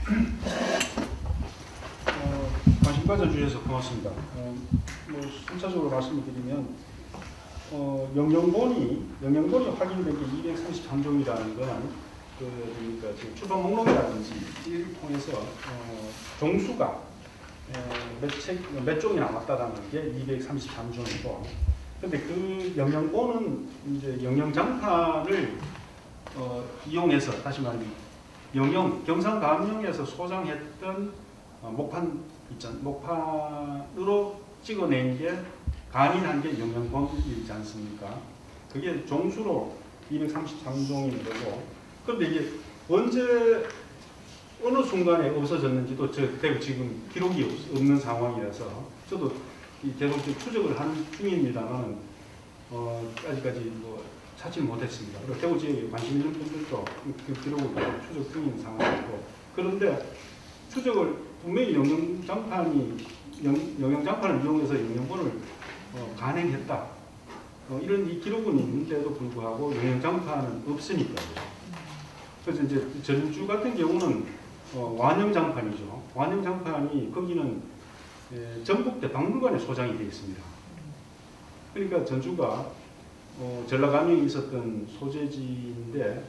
관심 가져주셔서 고맙습니다. 순차적으로 말씀을 드리면 영영본이 확인된 게 233종이라는 건 그러니까 출판 목록이라든지 이를 통해서 종수가 몇 종이 남았다라는 게 233종이고, 근데 그 영영본은 이제 영영장판을 이용해서 다시 말하면 경상감영에서 소장했던 목판으로 찍어낸 게 간인한 게 영영본이지 않습니까? 그게 종수로 233종인 거고, 그런데 이게 언제 어느 순간에 없어졌는지도 대구 지금 기록이 없는 상황이라서 저도 계속 추적을 한 중입니다만 아직까지 찾지는 못했습니다. 그리고 대구 지역에 관심 있는 분들도 그 기록을 추적 중인 상황이고, 그런데 추적을 분명히 영영장판을 이용해서 영영본을 간행했다. 이런 이 기록은 있는데도 불구하고 영영장판은 없으니까요. 그래서 이제 전주 같은 경우는 완영장판이죠. 완영장판이 거기는 전북대 박물관에 소장이 되어 있습니다. 그러니까 전주가 전라감영에 있었던 소재지인데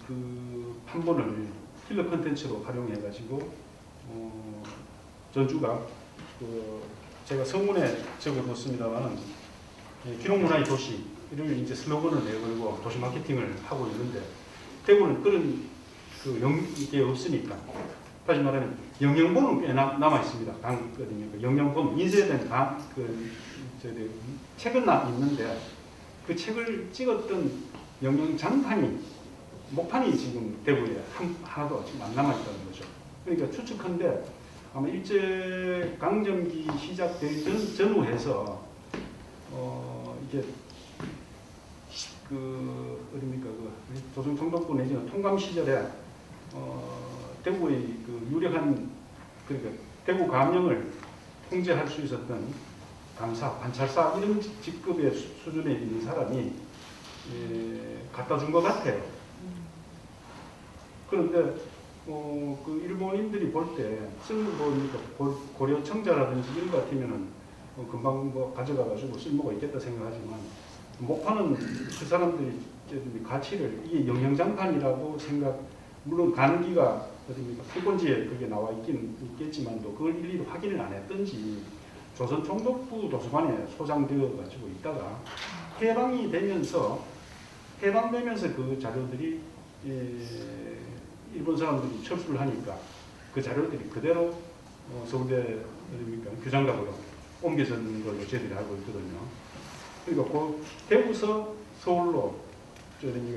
그 판본을 필러 컨텐츠로 활용해가지고 전주가 제가 성문에 적어뒀습니다만 기록문화의 도시를 이제 슬로건을 내걸고 도시 마케팅을 하고 있는데 대구는 그런 이게 없으니까 다시 말하면 영영본은 꽤 남아 있습니다. 영영본 인쇄된 책은 있는데 그 책을 찍었던 영영장판이 목판이 지금 대구에 하나도 지금 안 남아 있다는 거죠. 그러니까 추측한데 아마 일제 강점기 시작되기 전후해서 이게 그 어딥니까 그 조선 총독부 내지는 통감 시절에 대구의 그 유력한 그러니까 대구 감영을 통제할 수 있었던 감사, 관찰사 이런 직급의 수준에 있는 사람이 갖다 준 것 같아요. 그런데 그 일본인들이 볼 때 고려 청자라든지 이런 것 같으면은 금방 뭐 가져가가지고 쓸모가 있겠다 생각하지만 목파는 그 사람들이 가치를 이게 영양장판이라고 생각. 물론 간기가 어딥니까 필권지에 그게 나와 있긴 있겠지만도 그걸 일일이 확인을 안 했던지 조선 총독부 도서관에 소장되어 가지고 있다가 해방되면서 그 자료들이 일본 사람들이 철수를 하니까 그 자료들이 그대로 서울대 어딥니까 교장각으로 옮겨졌는 걸로 저희들이 알고 있거든요. 그러니까 그 대구서 서울로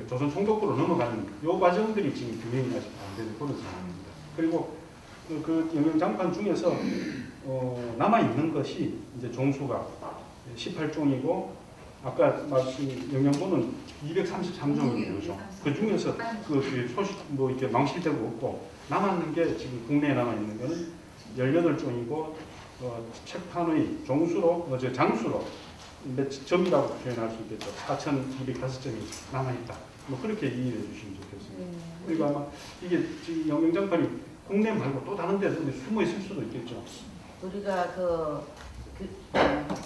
조선 총독부로 넘어가는 요 과정들이 지금 규명이 아직 안 되는 그런 상황입니다. 그리고 그 영양장판 중에서 남아 있는 것이 이제 종수가 18종이고 아까 말씀 영양본은 233종이죠. 그 중에서 그 소식 뭐 이렇게 망실되고 없고 남았는 게 지금 국내에 남아 있는 거는 18종이고 책판의 종수로 장수로 몇 점이라고 표현할 수 있겠죠. 4,205점이 남아있다. 뭐 그렇게 이해해 주시면 좋겠습니다. 그리고 아마 이게 지금 영양장판이 국내 말고 또 다른 데서 숨어 있을 수도 있겠죠. 우리가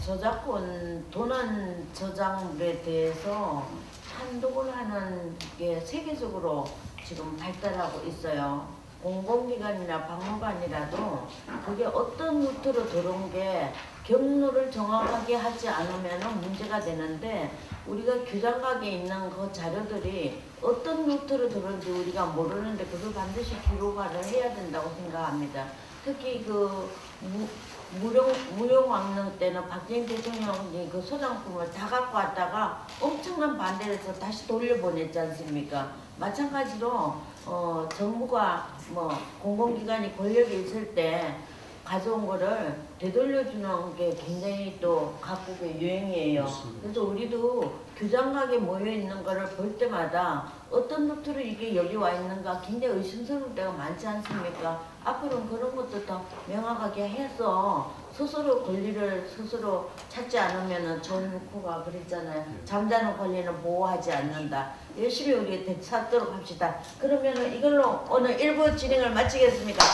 저작권 도난 저작물에 대해서 판독을 하는 게 세계적으로 지금 발달하고 있어요. 공공기관이나 박물관이라도 그게 어떤 루트로 들어온 게 경로를 정확하게 하지 않으면 문제가 되는데 우리가 규장각에 있는 그 자료들이 어떤 루트로 들어온지 우리가 모르는데 그걸 반드시 기록화를 해야 된다고 생각합니다. 특히 그 무용왕릉 때는 박정희 대통령이 그 소장품을 다 갖고 왔다가 엄청난 반대를 해서 다시 돌려보냈지 않습니까? 마찬가지로 정부가 뭐 공공기관이 권력이 있을 때 가져온 거를 되돌려주는 게 굉장히 또 각국의 유행이에요. 그래서 우리도 규장각에 모여 있는 거를 볼 때마다 어떤 루트로 이게 여기 와 있는가 굉장히 의심스러울 때가 많지 않습니까? 앞으로는 그런 것도 더 명확하게 해서 스스로 권리를 스스로 찾지 않으면 존 루코가 그랬잖아요. 잠자는 권리는 보호하지 않는다. 열심히 우리 되찾도록 합시다. 그러면 이걸로 오늘 1부 진행을 마치겠습니다.